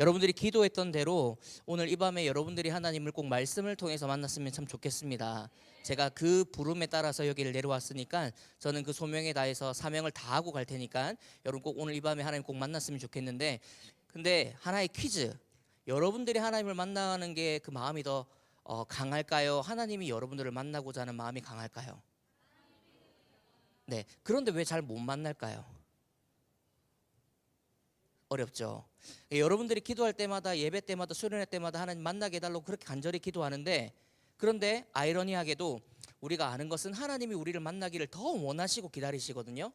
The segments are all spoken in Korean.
여러분들이 기도했던 대로 오늘 이 밤에 여러분들이 하나님을 꼭 말씀을 통해서 만났으면 참 좋겠습니다. 제가 그 부름에 따라서 여기를 내려왔으니까 저는 그 소명에 다해서 사명을 다하고 갈 테니까 여러분 꼭 오늘 이 밤에 하나님 꼭 만났으면 좋겠는데, 근데 하나의 퀴즈, 여러분들이 하나님을 만나는 게 그 마음이 더 강할까요? 하나님이 여러분들을 만나고자 하는 마음이 강할까요? 네, 그런데 왜 잘 못 만날까요? 어렵죠. 여러분들이 기도할 때마다, 예배 때마다, 수련회 때마다 하나님 만나게 해달라고 그렇게 간절히 기도하는데, 그런데 아이러니하게도 우리가 아는 것은 하나님이 우리를 만나기를 더 원하시고 기다리시거든요.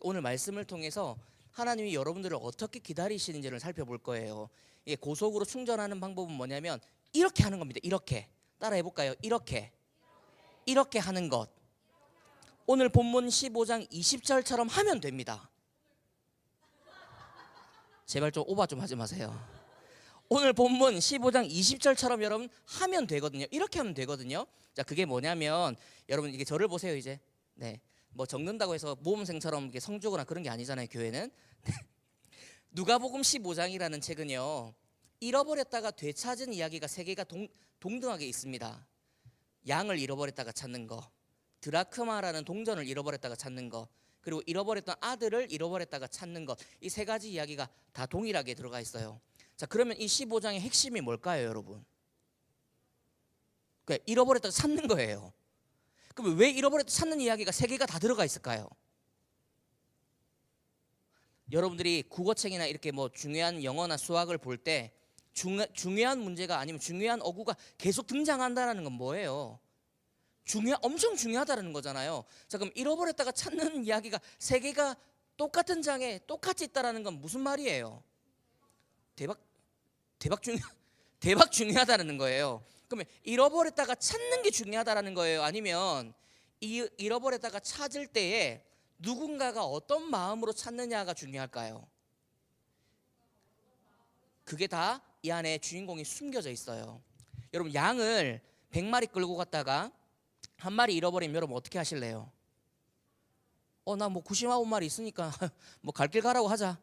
오늘 말씀을 통해서 하나님이 여러분들을 어떻게 기다리시는지를 살펴볼 거예요. 이게 고속으로 충전하는 방법은 뭐냐면 이렇게 하는 겁니다. 이렇게 따라해 볼까요? 이렇게 하는 것. 오늘 본문 15장 20절처럼 하면 됩니다. 제발 좀 오바 좀 하지 마세요. 오늘 본문 15장 20절처럼 여러분 하면 되거든요. 이렇게 하면 되거든요. 자, 그게 뭐냐면 여러분 이게 저를 보세요. 이제 네, 뭐 적는다고 해서 모범생처럼 이렇게 성주거나 그런 게 아니잖아요. 교회는. 누가복음 15장이라는 책은요, 잃어버렸다가 되찾은 이야기가 세 개가 동등하게 있습니다. 양을 잃어버렸다가 찾는 거, 드라크마라는 동전을 잃어버렸다가 찾는 거, 그리고 잃어버렸던 아들을 잃어버렸다가 찾는 것, 이 세 가지 이야기가 다 동일하게 들어가 있어요. 자, 그러면 이 15장의 핵심이 뭘까요, 여러분? 그러니까 잃어버렸다가 찾는 거예요. 그럼 왜 잃어버렸다가 찾는 이야기가 세 개가 다 들어가 있을까요? 여러분들이 국어책이나 이렇게 뭐 중요한 영어나 수학을 볼 때 중요한 문제가 아니면 중요한 어구가 계속 등장한다는 건 뭐예요? 엄청 중요하다는 거잖아요. 자, 그럼 잃어버렸다가 찾는 이야기가 세 개가 똑같은 장에 똑같이 있다는 건 무슨 말이에요? 대박 중요하다는 거예요. 그러면 잃어버렸다가 찾는 게 중요하다는 거예요? 아니면 잃어버렸다가 찾을 때에 누군가가 어떤 마음으로 찾느냐가 중요할까요? 그게 다 이 안에 주인공이 숨겨져 있어요. 여러분, 양을 100마리 끌고 갔다가 한 마리 잃어버리면 여러분 어떻게 하실래요? 나 뭐 99마리 있으니까 뭐 갈 길 가라고 하자.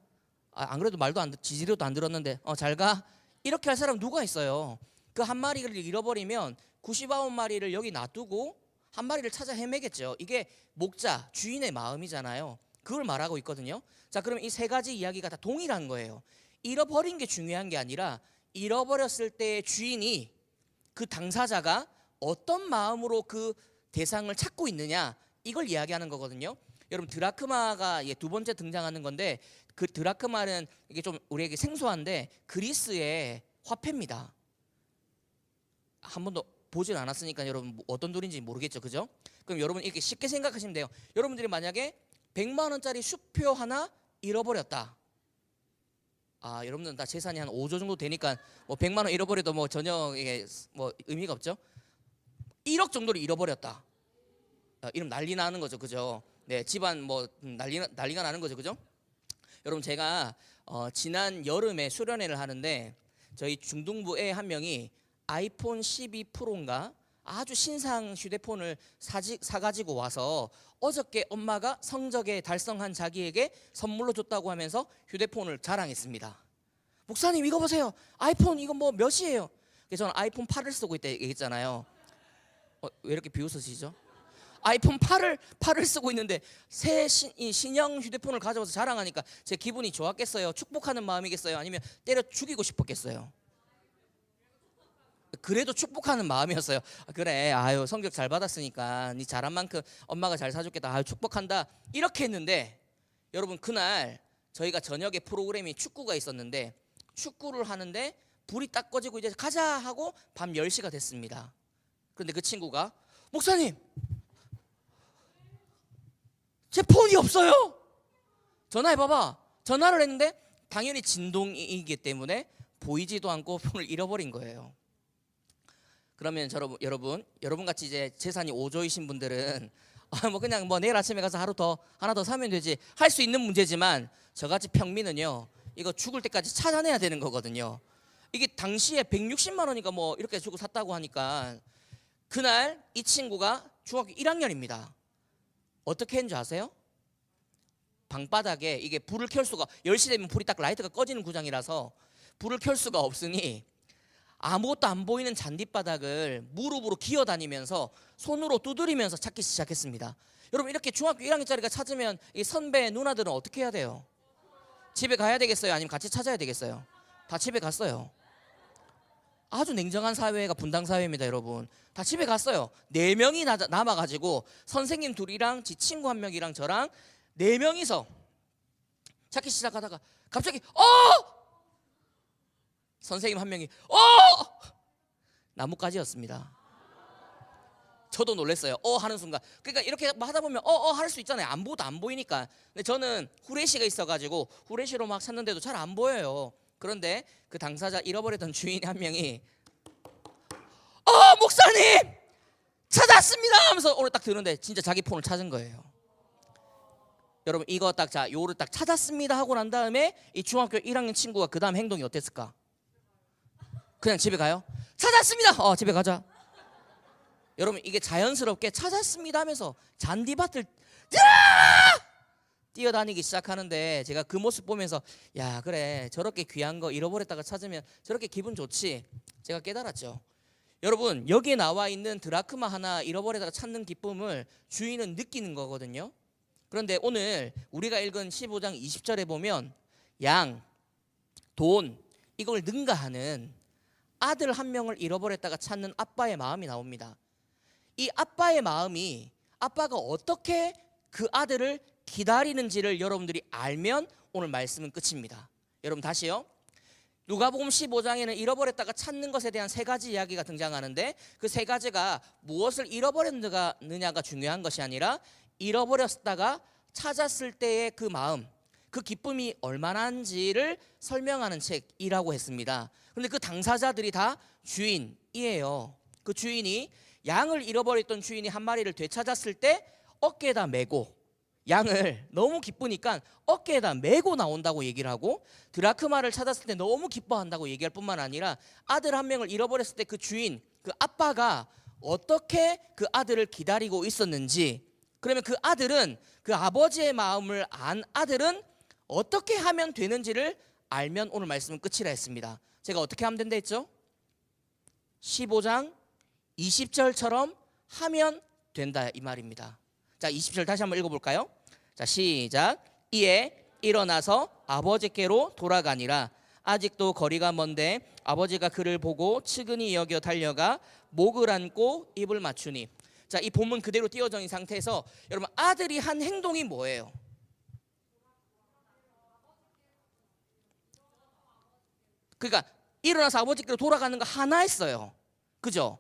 안 그래도 지지리도 안 들었는데 잘 가. 이렇게 할 사람 누가 있어요? 그 한 마리를 잃어버리면 99마리를 여기 놔두고 한 마리를 찾아 헤매겠죠. 이게 목자, 주인의 마음이잖아요. 그걸 말하고 있거든요. 자, 그럼 이 세 가지 이야기가 다 동일한 거예요. 잃어버린 게 중요한 게 아니라 잃어버렸을 때 주인이, 그 당사자가 어떤 마음으로 그 대상을 찾고 있느냐, 이걸 이야기하는 거거든요. 여러분, 드라크마가 두 번째 등장하는 건데, 그 드라크마는 이게 좀 우리에게 생소한데 그리스의 화폐입니다. 한 번도 보진 않았으니까 여러분 어떤 돈인지 모르겠죠, 그죠? 그럼 여러분 이렇게 쉽게 생각하시면 돼요. 여러분들이 만약에 100만 원짜리 수표 하나 잃어버렸다. 여러분들은 다 재산이 한 5조 정도 되니까 뭐 100만 원 잃어버려도 뭐 전혀 이게 뭐 의미가 없죠. 1억 정도를 잃어버렸다. 이러면 난리 나는 거죠, 그죠? 네, 집안 뭐 난리가 나는 거죠, 그죠? 여러분, 제가 지난 여름에 수련회를 하는데 저희 중등부 애 한 명이 아이폰 12 프로인가 아주 신상 휴대폰을 사가지고 와서 어저께 엄마가 성적에 달성한 자기에게 선물로 줬다고 하면서 휴대폰을 자랑했습니다. 목사님, 이거 보세요. 아이폰 이거 뭐 몇이에요? 그래서 저는 아이폰 8을 쓰고 있다 얘기했잖아요. 왜 이렇게 비웃으시죠? 아이폰 8을 쓰고 있는데 새 신형 휴대폰을 가져와서 자랑하니까 제 기분이 좋았겠어요? 축복하는 마음이겠어요? 아니면 때려 죽이고 싶었겠어요? 그래도 축복하는 마음이었어요. 그래, 성적 잘 받았으니까 네 잘한 만큼 엄마가 잘 사줬겠다. 축복한다. 이렇게 했는데 여러분, 그날 저희가 저녁에 프로그램이 축구가 있었는데 축구를 하는데 불이 딱 꺼지고 이제 가자 하고 밤 10시가 됐습니다. 그런데 그 친구가, 목사님, 제 폰이 없어요. 전화해봐봐. 전화를 했는데 당연히 진동이기 때문에 보이지도 않고 폰을 잃어버린 거예요. 그러면 여러분 같이 이제 재산이 5조이신 분들은 뭐 그냥 뭐 내일 아침에 가서 하나 더 사면 되지 할 수 있는 문제지만, 저같이 평민은요, 이거 죽을 때까지 찾아내야 되는 거거든요. 이게 당시에 160만 원이니까 뭐 이렇게 주고 샀다고 하니까, 그날 이 친구가 중학교 1학년입니다. 어떻게 했는지 아세요? 방바닥에 이게 불을 켤 수가, 10시 되면 불이 딱 라이트가 꺼지는 구장이라서 불을 켤 수가 없으니 아무것도 안 보이는 잔디바닥을 무릎으로 기어다니면서 손으로 두드리면서 찾기 시작했습니다. 여러분, 이렇게 중학교 1학년짜리가 찾으면 이 선배 누나들은 어떻게 해야 돼요? 집에 가야 되겠어요? 아니면 같이 찾아야 되겠어요? 다 집에 갔어요. 아주 냉정한 사회가 분당 사회입니다, 여러분. 다 집에 갔어요. 4명이 남아가지고 선생님 둘이랑 지 친구 한 명이랑 저랑 4명이서 찾기 시작하다가 갑자기 선생님 한 명이 나뭇가지였습니다. 저도 놀랐어요. 하는 순간. 그러니까 이렇게 하다 보면 할 수 있잖아요. 안 보이니까. 근데 저는 후레쉬가 있어가지고 후레쉬로 막 찾는데도 잘 안 보여요. 그런데 그 당사자 잃어버렸던 주인이 한 명이 목사님 찾았습니다 하면서 오늘 딱 드는데 진짜 자기 폰을 찾은 거예요. 여러분, 이거 딱 요를 딱 찾았습니다 하고 난 다음에 이 중학교 1학년 친구가 그 다음 행동이 어땠을까? 그냥 집에 가요? 찾았습니다. 집에 가자. 여러분, 이게 자연스럽게 찾았습니다 하면서 잔디밭을 뛰어다니기 시작하는데 제가 그 모습 보면서 야, 그래, 저렇게 귀한 거 잃어버렸다가 찾으면 저렇게 기분 좋지. 제가 깨달았죠. 여러분, 여기에 나와 있는 드라크마 하나 잃어버렸다가 찾는 기쁨을 주인은 느끼는 거거든요. 그런데 오늘 우리가 읽은 15장 20절에 보면 양, 돈, 이걸 능가하는 아들 한 명을 잃어버렸다가 찾는 아빠의 마음이 나옵니다. 이 아빠의 마음이, 아빠가 어떻게 그 아들을 기다리는지를 여러분들이 알면 오늘 말씀은 끝입니다. 여러분, 다시요. 누가복음 15장에는 잃어버렸다가 찾는 것에 대한 3가지 이야기가 등장하는데 그 3가지가 무엇을 잃어버렸느냐가 중요한 것이 아니라 잃어버렸다가 찾았을 때의 그 마음, 그 기쁨이 얼마나인지를 설명하는 책이라고 했습니다. 그런데 그 당사자들이 다 주인이에요. 그 주인이, 양을 잃어버렸던 주인이 한 마리를 되찾았을 때 어깨에다 메고, 양을 너무 기쁘니까 어깨에다 메고 나온다고 얘기를 하고, 드라크마를 찾았을 때 너무 기뻐한다고 얘기할 뿐만 아니라 아들 한 명을 잃어버렸을 때 그 주인, 그 아빠가 어떻게 그 아들을 기다리고 있었는지, 그러면 그 아들은, 그 아버지의 마음을 안 아들은 어떻게 하면 되는지를 알면 오늘 말씀은 끝이라 했습니다. 제가 어떻게 하면 된다 했죠? 15장 20절처럼 하면 된다, 이 말입니다. 자, 20절 다시 한번 읽어볼까요? 자, 시작. 이에 일어나서 아버지께로 돌아가니라. 아직도 거리가 먼데 아버지가 그를 보고 측은히 여겨 달려가 목을 안고 입을 맞추니. 자, 이 본문 그대로 띄어져 있는 상태에서 여러분, 아들이 한 행동이 뭐예요? 그러니까 일어나서 아버지께로 돌아가는 거 하나 했어요. 그죠?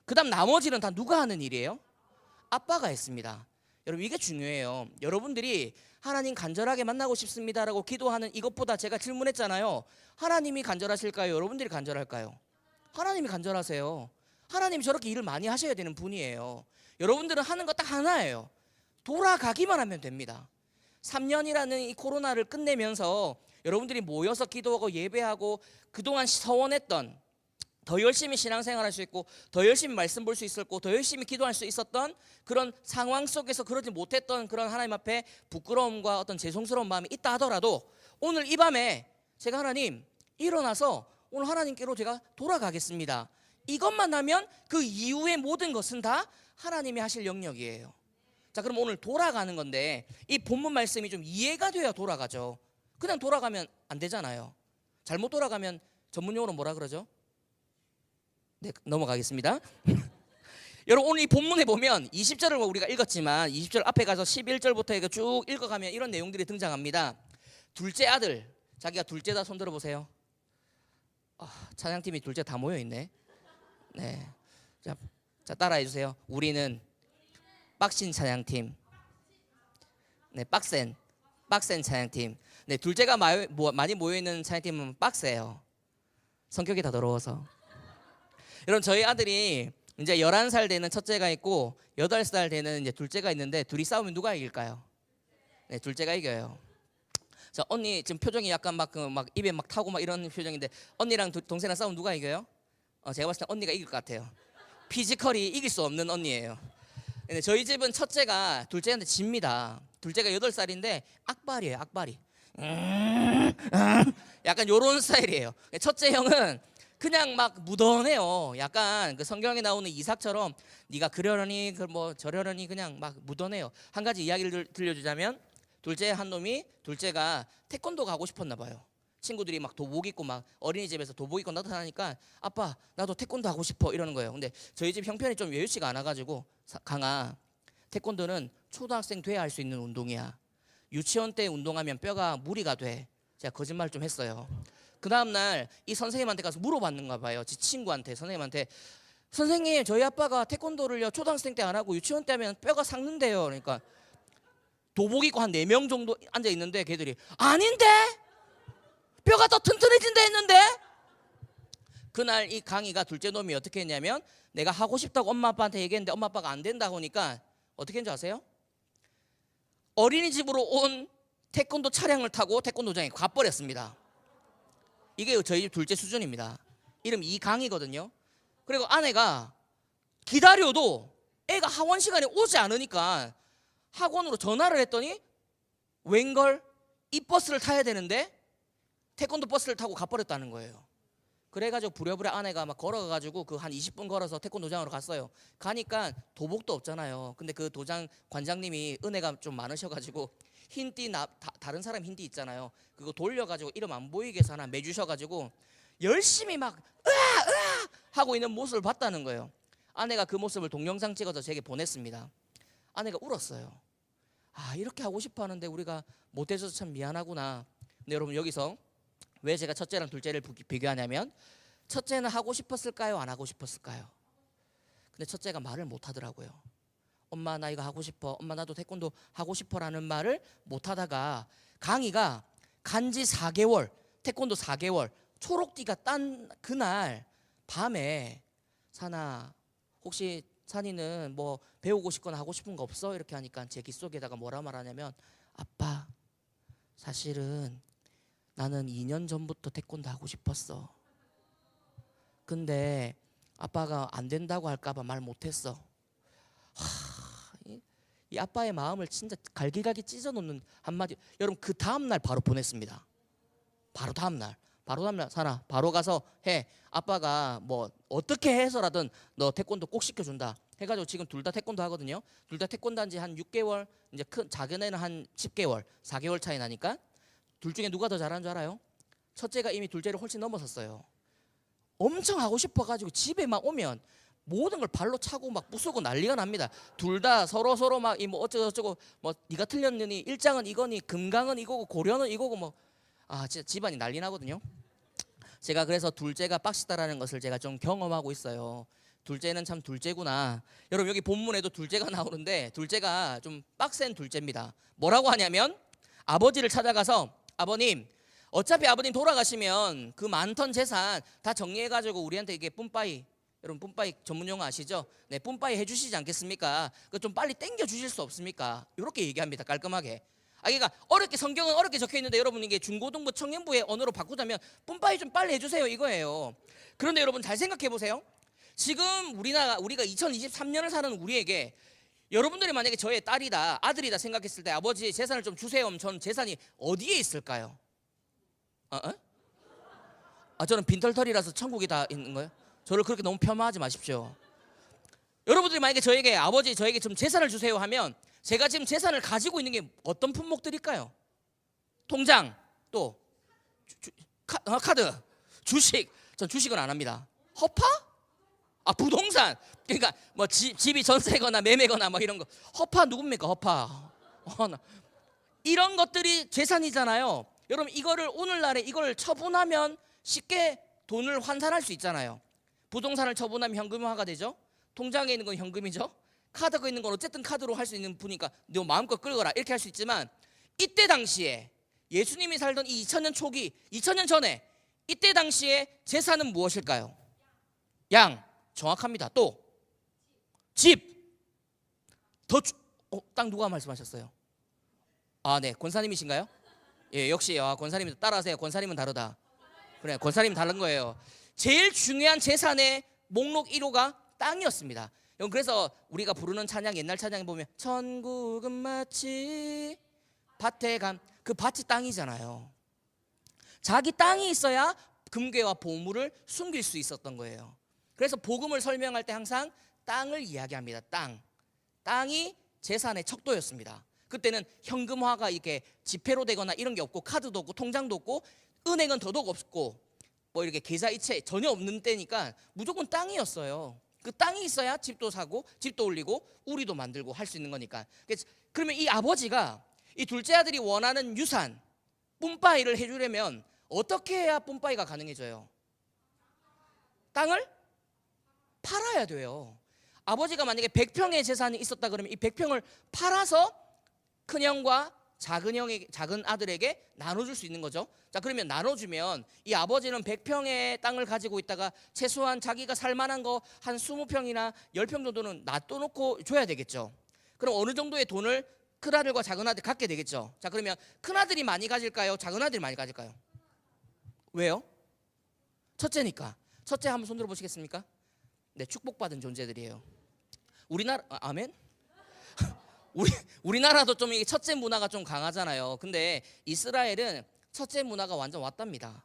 그 다음 나머지는 다 누가 하는 일이에요? 아빠가 했습니다. 여러분, 이게 중요해요. 여러분들이 하나님 간절하게 만나고 싶습니다라고 기도하는 이것보다 제가 질문했잖아요. 하나님이 간절하실까요? 여러분들이 간절할까요? 하나님이 간절하세요. 하나님이 저렇게 일을 많이 하셔야 되는 분이에요. 여러분들은 하는 거 딱 하나예요. 돌아가기만 하면 됩니다. 3년이라는 이 코로나를 끝내면서 여러분들이 모여서 기도하고 예배하고 그동안 서원했던, 더 열심히 신앙생활할 수 있고 더 열심히 말씀 볼 수 있었고 더 열심히 기도할 수 있었던 그런 상황 속에서 그러지 못했던 그런 하나님 앞에 부끄러움과 어떤 죄송스러운 마음이 있다 하더라도 오늘 이 밤에 제가 하나님 일어나서 오늘 하나님께로 제가 돌아가겠습니다, 이것만 하면 그 이후의 모든 것은 다 하나님이 하실 영역이에요. 자, 그럼 오늘 돌아가는 건데 이 본문 말씀이 좀 이해가 돼야 돌아가죠. 그냥 돌아가면 안 되잖아요. 잘못 돌아가면 전문용어로 뭐라 그러죠? 네, 넘어가겠습니다. 여러분, 오늘 이 본문에 보면 20절을 우리가 읽었지만 20절 앞에 가서 11절부터 쭉 읽어가면 이런 내용들이 등장합니다. 둘째 아들, 자기가 둘째다 손 들어보세요. 찬양팀이 둘째 다 모여있네. 네, 자 따라해 주세요. 우리는 빡신 찬양팀. 네, 빡센 찬양팀. 네, 둘째가 많이 모여있는 찬양팀은 빡세요. 성격이 다 더러워서. 여러분, 저희 아들이 이제 11살 되는 첫째가 있고 8살 되는 이제 둘째가 있는데 둘이 싸우면 누가 이길까요? 네, 둘째가 이겨요. 자, 언니 지금 표정이 약간 막 입에 막 타고 막 이런 표정인데 언니랑 동생이랑 싸우면 누가 이겨요? 제가 봤을 때 언니가 이길 것 같아요. 피지컬이 이길 수 없는 언니예요. 근데 저희 집은 첫째가 둘째한테 집니다. 둘째가 8살인데 악발이에요, 악발이. 약간 요런 스타일이에요. 첫째 형은 그냥 막 묻어내요. 약간 그 성경에 나오는 이삭처럼 네가 그러려니 뭐 저러려니 그냥 막 묻어내요. 한 가지 이야기를 들려주자면 둘째가 태권도 가고 싶었나 봐요. 친구들이 막 도복 입고 막 어린이집에서 도복 입고 나타나니까 아빠 나도 태권도 하고 싶어 이러는 거예요. 근데 저희 집 형편이 좀 여유치가 않아가지고 강아 태권도는 초등학생 돼야 할 수 있는 운동이야. 유치원 때 운동하면 뼈가 무리가 돼. 제가 거짓말 좀 했어요. 그 다음날 이 선생님한테 가서 물어봤는가 봐요. 제 친구한테 선생님한테 선생님 저희 아빠가 태권도를요 초등학생 때 안 하고 유치원 때 하면 뼈가 삭는데요. 그러니까 도복 입고 한 4명 정도 앉아있는데 걔들이 아닌데 뼈가 더 튼튼해진다 했는데 그날 이 강희가 둘째 놈이 어떻게 했냐면 내가 하고 싶다고 엄마 아빠한테 얘기했는데 엄마 아빠가 안 된다고 하니까 어떻게 했는지 아세요? 어린이집으로 온 태권도 차량을 타고 태권도장에 가버렸습니다. 이게 저희 집 둘째 수준입니다. 이름 이강이거든요. 그리고 아내가 기다려도 애가 학원 시간에 오지 않으니까 학원으로 전화를 했더니 웬걸 이 버스를 타야 되는데 태권도 버스를 타고 가버렸다는 거예요. 그래가지고 부랴부랴 아내가 막 걸어가가지고 그 한 20분 걸어서 태권도장으로 갔어요. 가니까 도복도 없잖아요. 근데 그 도장 관장님이 은혜가 좀 많으셔가지고 흰띠 다른 사람 흰띠 있잖아요. 그거 돌려가지고 이름 안 보이게 해서 하나 매주셔가지고 열심히 막 으아 하고 있는 모습을 봤다는 거예요. 아내가 그 모습을 동영상 찍어서 제게 보냈습니다. 아내가 울었어요. 아 이렇게 하고 싶어 하는데 우리가 못해줘서 참 미안하구나. 근데 여러분 여기서 왜 제가 첫째랑 둘째를 비교하냐면 첫째는 하고 싶었을까요? 안 하고 싶었을까요? 근데 첫째가 말을 못 하더라고요. 엄마 나 이거 하고 싶어. 엄마 나도 태권도 하고 싶어라는 말을 못 하다가 강희가 간지 4개월 태권도 4개월 초록띠가 딴 그날 밤에 산아 혹시 산이는 뭐 배우고 싶거나 하고 싶은 거 없어? 이렇게 하니까 제 귓속에다가 뭐라 말하냐면 아빠 사실은 나는 2년 전부터 태권도 하고 싶었어. 근데 아빠가 안 된다고 할까봐 말 못했어. 이 아빠의 마음을 진짜 갈기갈기 찢어놓는 한마디. 여러분 그 다음날 바로 보냈습니다. 바로 다음날 산아 바로 가서 해. 아빠가 뭐 어떻게 해서라든 너 태권도 꼭 시켜준다 해가지고 지금 둘 다 태권도 하거든요. 둘 다 태권도 한지 한 6개월 이제 작은 애는 한 10개월 4개월 차이 나니까 둘 중에 누가 더 잘하는 줄 알아요? 첫째가 이미 둘째를 훨씬 넘어섰어요. 엄청 하고 싶어가지고 집에만 오면 모든 걸 발로 차고 막 부수고 난리가 납니다. 둘 다 서로 막 이 뭐 어쩌고 뭐 네가 틀렸느니 일장은 이거니 금강은 이거고 고려는 이거고 뭐 진짜 집안이 난리 나거든요. 제가 그래서 둘째가 빡시다라는 것을 제가 좀 경험하고 있어요. 둘째는 참 둘째구나. 여러분 여기 본문에도 둘째가 나오는데 둘째가 좀 빡센 둘째입니다. 뭐라고 하냐면 아버지를 찾아가서 아버님 어차피 아버님 돌아가시면 그 많던 재산 다 정리해가지고 우리한테 이게 뿜빠이 여러분 뿜빠이 전문 용어 아시죠? 네, 뿜빠이 해주시지 않겠습니까? 그 좀 빨리 땡겨 주실 수 없습니까? 이렇게 얘기합니다. 깔끔하게. 그러니까 어렵게 성경은 어렵게 적혀 있는데 여러분 이게 중고등부 청년부의 언어로 바꾸자면 뿜빠이 좀 빨리 해주세요 이거예요. 그런데 여러분 잘 생각해 보세요. 지금 우리가 2023년을 사는 우리에게 여러분들이 만약에 저의 딸이다 아들이다 생각했을 때 아버지의 재산을 좀 주세요 하면 전 재산이 어디에 있을까요? 저는 빈털털이라서 천국이 다 있는 거예요? 저를 그렇게 너무 폄하하지 마십시오. 여러분들이 만약에 아버지 저에게 좀 재산을 주세요 하면 제가 지금 재산을 가지고 있는 게 어떤 품목들일까요? 통장, 또 카드, 주식. 전 주식은 안 합니다. 허파? 부동산. 그러니까 뭐 집이 전세거나 매매거나 뭐 이런 거. 허파 누굽니까? 허파. 이런 것들이 재산이잖아요. 여러분 이거를 오늘날에 이걸 처분하면 쉽게 돈을 환산할 수 있잖아요. 부동산을 처분하면 현금화가 되죠. 통장에 있는 건 현금이죠. 카드가 있는 건 어쨌든 카드로 할 수 있는 분이니까 너 마음껏 끌거라 이렇게 할 수 있지만 이때 당시에 예수님이 살던 이 2000년 초기 2000년 전에 이때 당시에 재산은 무엇일까요? 양. 정확합니다. 또 집. 땅 누가 말씀하셨어요? 네, 권사님이신가요? 예, 역시 권사님 따라하세요. 권사님은 다르다. 그래, 권사님 다른 거예요. 제일 중요한 재산의 목록 1호가 땅이었습니다. 그래서 우리가 부르는 찬양 옛날 찬양에 보면 천국은 마치 밭에 감 그 밭이 땅이잖아요. 자기 땅이 있어야 금괴와 보물을 숨길 수 있었던 거예요. 그래서 복음을 설명할 때 항상 땅을 이야기합니다. 땅이 재산의 척도였습니다. 그때는 현금화가 이렇게 지폐로 되거나 이런 게 없고 카드도 없고 통장도 없고 은행은 더더욱 없고 뭐 이렇게 계좌이체 전혀 없는 때니까 무조건 땅이었어요. 그 땅이 있어야 집도 사고 집도 올리고 우리도 만들고 할 수 있는 거니까. 그러면 이 아버지가 이 둘째 아들이 원하는 유산 뿜빠이를 해주려면 어떻게 해야 뿜빠이가 가능해져요? 땅을 팔아야 돼요. 아버지가 만약에 100평의 재산이 있었다 그러면 이 100평을 팔아서 큰형과 작은 아들에게 나눠줄 수 있는 거죠. 자, 그러면 나눠주면 이 아버지는 100평의 땅을 가지고 있다가 최소한 자기가 살만한 거 한 20평이나 10평 정도는 놔둬놓고 줘야 되겠죠. 그럼 어느 정도의 돈을 큰아들과 작은아들 갖게 되겠죠. 자, 그러면 큰아들이 많이 가질까요? 작은아들이 많이 가질까요? 왜요? 첫째니까. 첫째 한번 손 들어보시겠습니까? 네, 축복받은 존재들이에요. 우리나라, 아멘? 우리나라도 좀 이게 첫째 문화가 좀 강하잖아요. 근데 이스라엘은 첫째 문화가 완전 왔답니다.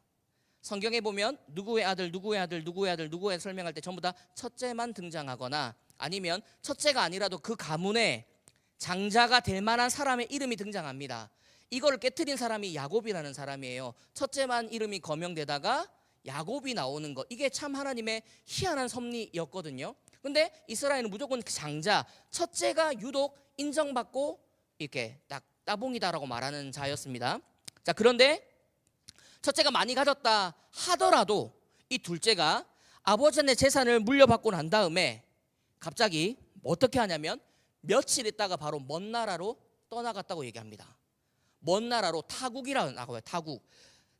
성경에 보면 누구의 아들, 누구의 아들, 누구의 아들, 누구의 아들 설명할 때 전부 다 첫째만 등장하거나 아니면 첫째가 아니라도 그 가문에 장자가 될 만한 사람의 이름이 등장합니다. 이걸 깨트린 사람이 야곱이라는 사람이에요. 첫째만 이름이 거명되다가 야곱이 나오는 거, 이게 참 하나님의 희한한 섭리였거든요. 근데 이스라엘은 무조건 장자, 첫째가 유독 인정받고 이렇게 딱 따봉이다라고 말하는 자였습니다. 자, 그런데 첫째가 많이 가졌다 하더라도 이 둘째가 아버지의 재산을 물려받고 난 다음에 갑자기 어떻게 하냐면 며칠 있다가 바로 먼 나라로 떠나갔다고 얘기합니다. 먼 나라로 타국이라고 해요. 타국.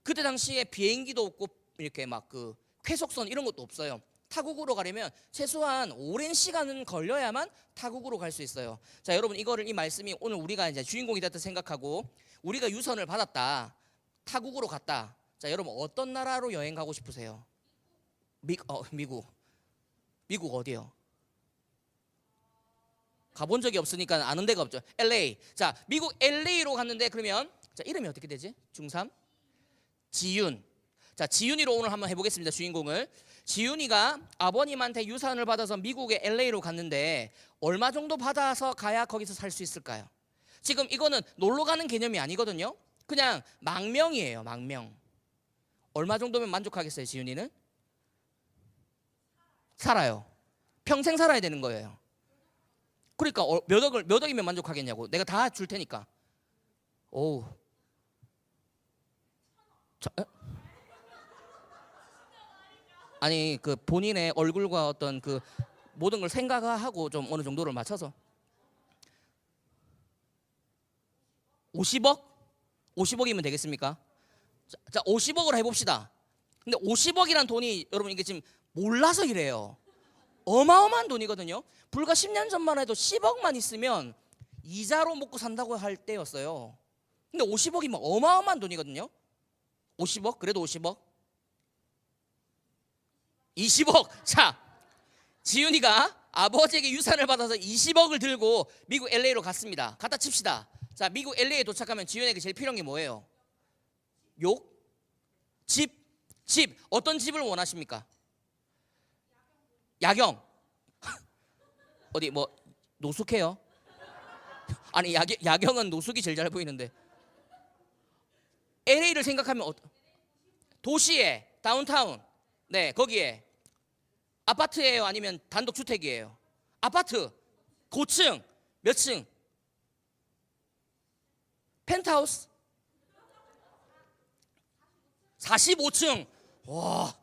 그때 당시에 비행기도 없고 이렇게 막 그 쾌속선 이런 것도 없어요. 타국으로 가려면 최소한 오랜 시간은 걸려야만 타국으로 갈 수 있어요. 자, 여러분, 이 말씀이 오늘 우리가 이제 주인공이 됐다 생각하고 우리가 유선을 받았다, 타국으로 갔다. 자, 여러분, 어떤 나라로 여행 가고 싶으세요? 미국 어디요? 가본 적이 없으니까 아는 데가 없죠. LA. 자, 미국 LA로 갔는데 그러면 자, 이름이 어떻게 되지? 중3 지윤. 자, 지윤이로 오늘 한번 해보겠습니다. 주인공을. 지윤이가 아버님한테 유산을 받아서 미국의 LA로 갔는데 얼마 정도 받아서 가야 거기서 살 수 있을까요? 지금 이거는 놀러 가는 개념이 아니거든요. 그냥 망명이에요. 망명. 얼마 정도면 만족하겠어요? 지윤이는? 살아요. 평생 살아야 되는 거예요. 그러니까 몇 억이면 만족하겠냐고. 내가 다 줄 테니까. 오. 아니, 그 본인의 얼굴과 어떤 그 모든 걸 생각하고 좀 어느 정도를 맞춰서 50억? 50억이면 되겠습니까? 자, 50억으로 해봅시다. 근데 50억이란 돈이 여러분 이게 지금 몰라서 이래요. 어마어마한 돈이거든요. 불과 10년 전만 해도 10억만 있으면 이자로 먹고 산다고 할 때였어요. 근데 50억이면 어마어마한 돈이거든요. 50억? 그래도 50억? 20억. 자, 지윤이가 아버지에게 유산을 받아서 20억을 들고 미국 LA로 갔습니다. 갖다 칩시다. 자, 미국 LA에 도착하면 지윤에게 제일 필요한 게 뭐예요? 욕? 집. 어떤 집을 원하십니까? 야경. 어디 뭐 노숙해요? 아니, 야경은 노숙이 제일 잘 보이는데. LA를 생각하면 도시에 다운타운. 네, 거기에 아파트예요? 아니면 단독주택이에요? 아파트. 고층. 몇 층? 펜트하우스? 45층. 와,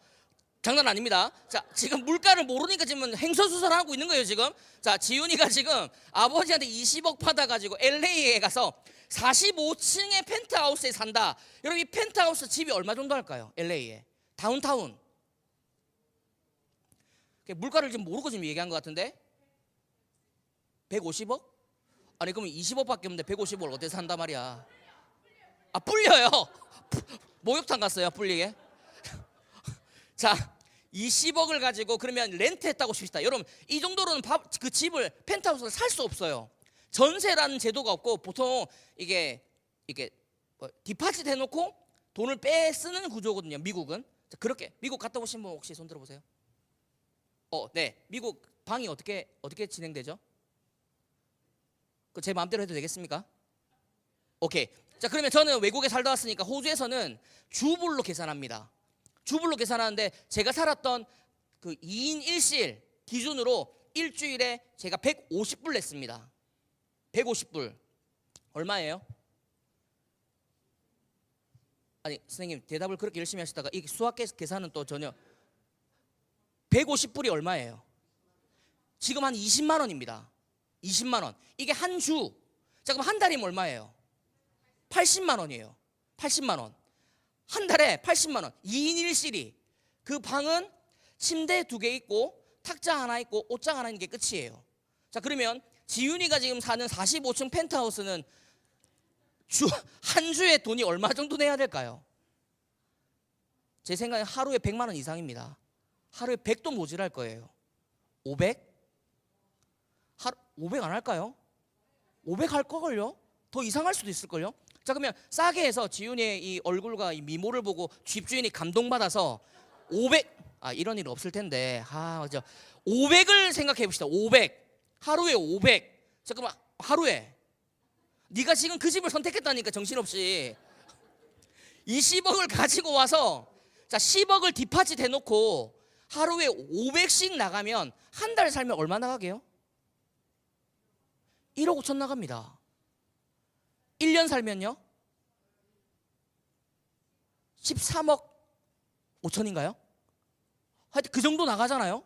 장난 아닙니다. 자, 지금 물가를 모르니까 지금 행선수설하고 있는 거예요, 지금. 자, 지윤이가 지금 아버지한테 20억 받아가지고 LA에 가서 45층의 펜트하우스에 산다. 여러분, 이 펜트하우스 집이 얼마 정도 할까요? LA에. 다운타운. 물가를 지금 모르고 지금 얘기한 것 같은데 150억? 아니, 그러면 20억밖에 없는데 150억을 어디서 산단 말이야? 아, 불려요. 목욕탕 갔어요, 불리게. 자, 20억을 가지고 그러면 렌트했다고 칩시다. 여러분, 이 정도로는 그 집을 펜트하우스를 살 수 없어요. 전세라는 제도가 없고 보통 이게 디파짓 해놓고 돈을 빼쓰는 구조거든요. 미국은. 자, 그렇게 미국 갔다 오신 분 혹시 손 들어보세요. 네. 미국 방이 어떻게 진행되죠? 그 제 마음대로 해도 되겠습니까? 오케이. 자, 그러면 저는 외국에 살다 왔으니까 호주에서는 주불로 계산합니다. 주불로 계산하는데 제가 살았던 그 2인 1실 기준으로 일주일에 제가 150불 냈습니다. 150불. 얼마예요? 아니, 선생님 대답을 그렇게 열심히 하시다가 이 수학 계산은 또 전혀 150불이 얼마예요? 지금 한 20만 원입니다. 20만 원. 이게 한 주. 자, 그럼 한 달이면 얼마예요? 80만 원이에요. 80만 원. 한 달에 80만 원. 2인 1실이. 그 방은 침대 2개 있고 탁자 하나 있고 옷장 하나 있는 게 끝이에요. 자, 그러면 지윤이가 지금 사는 45층 펜트하우스는 한 주에 돈이 얼마 정도 내야 될까요? 제 생각에 하루에 100만 원 이상입니다. 하루에 100도 모자랄 거예요. 500? 500 안 할까요? 500 할 거걸요? 더 이상할 수도 있을걸요? 자, 그러면 싸게 해서 지윤이의 이 얼굴과 이 미모를 보고 집주인이 감동받아서 500, 이런 일 없을 텐데, 맞아. 500을 생각해 봅시다. 500. 하루에 500. 잠깐만, 하루에. 네가 지금 그 집을 선택했다니까, 정신없이. 20억을 가지고 와서, 자, 10억을 디파짓 해놓고 하루에 500씩 나가면 한 달 살면 얼마 나가게요? 1억 5천 나갑니다. 1년 살면요? 13억 5천인가요? 하여튼 그 정도 나가잖아요.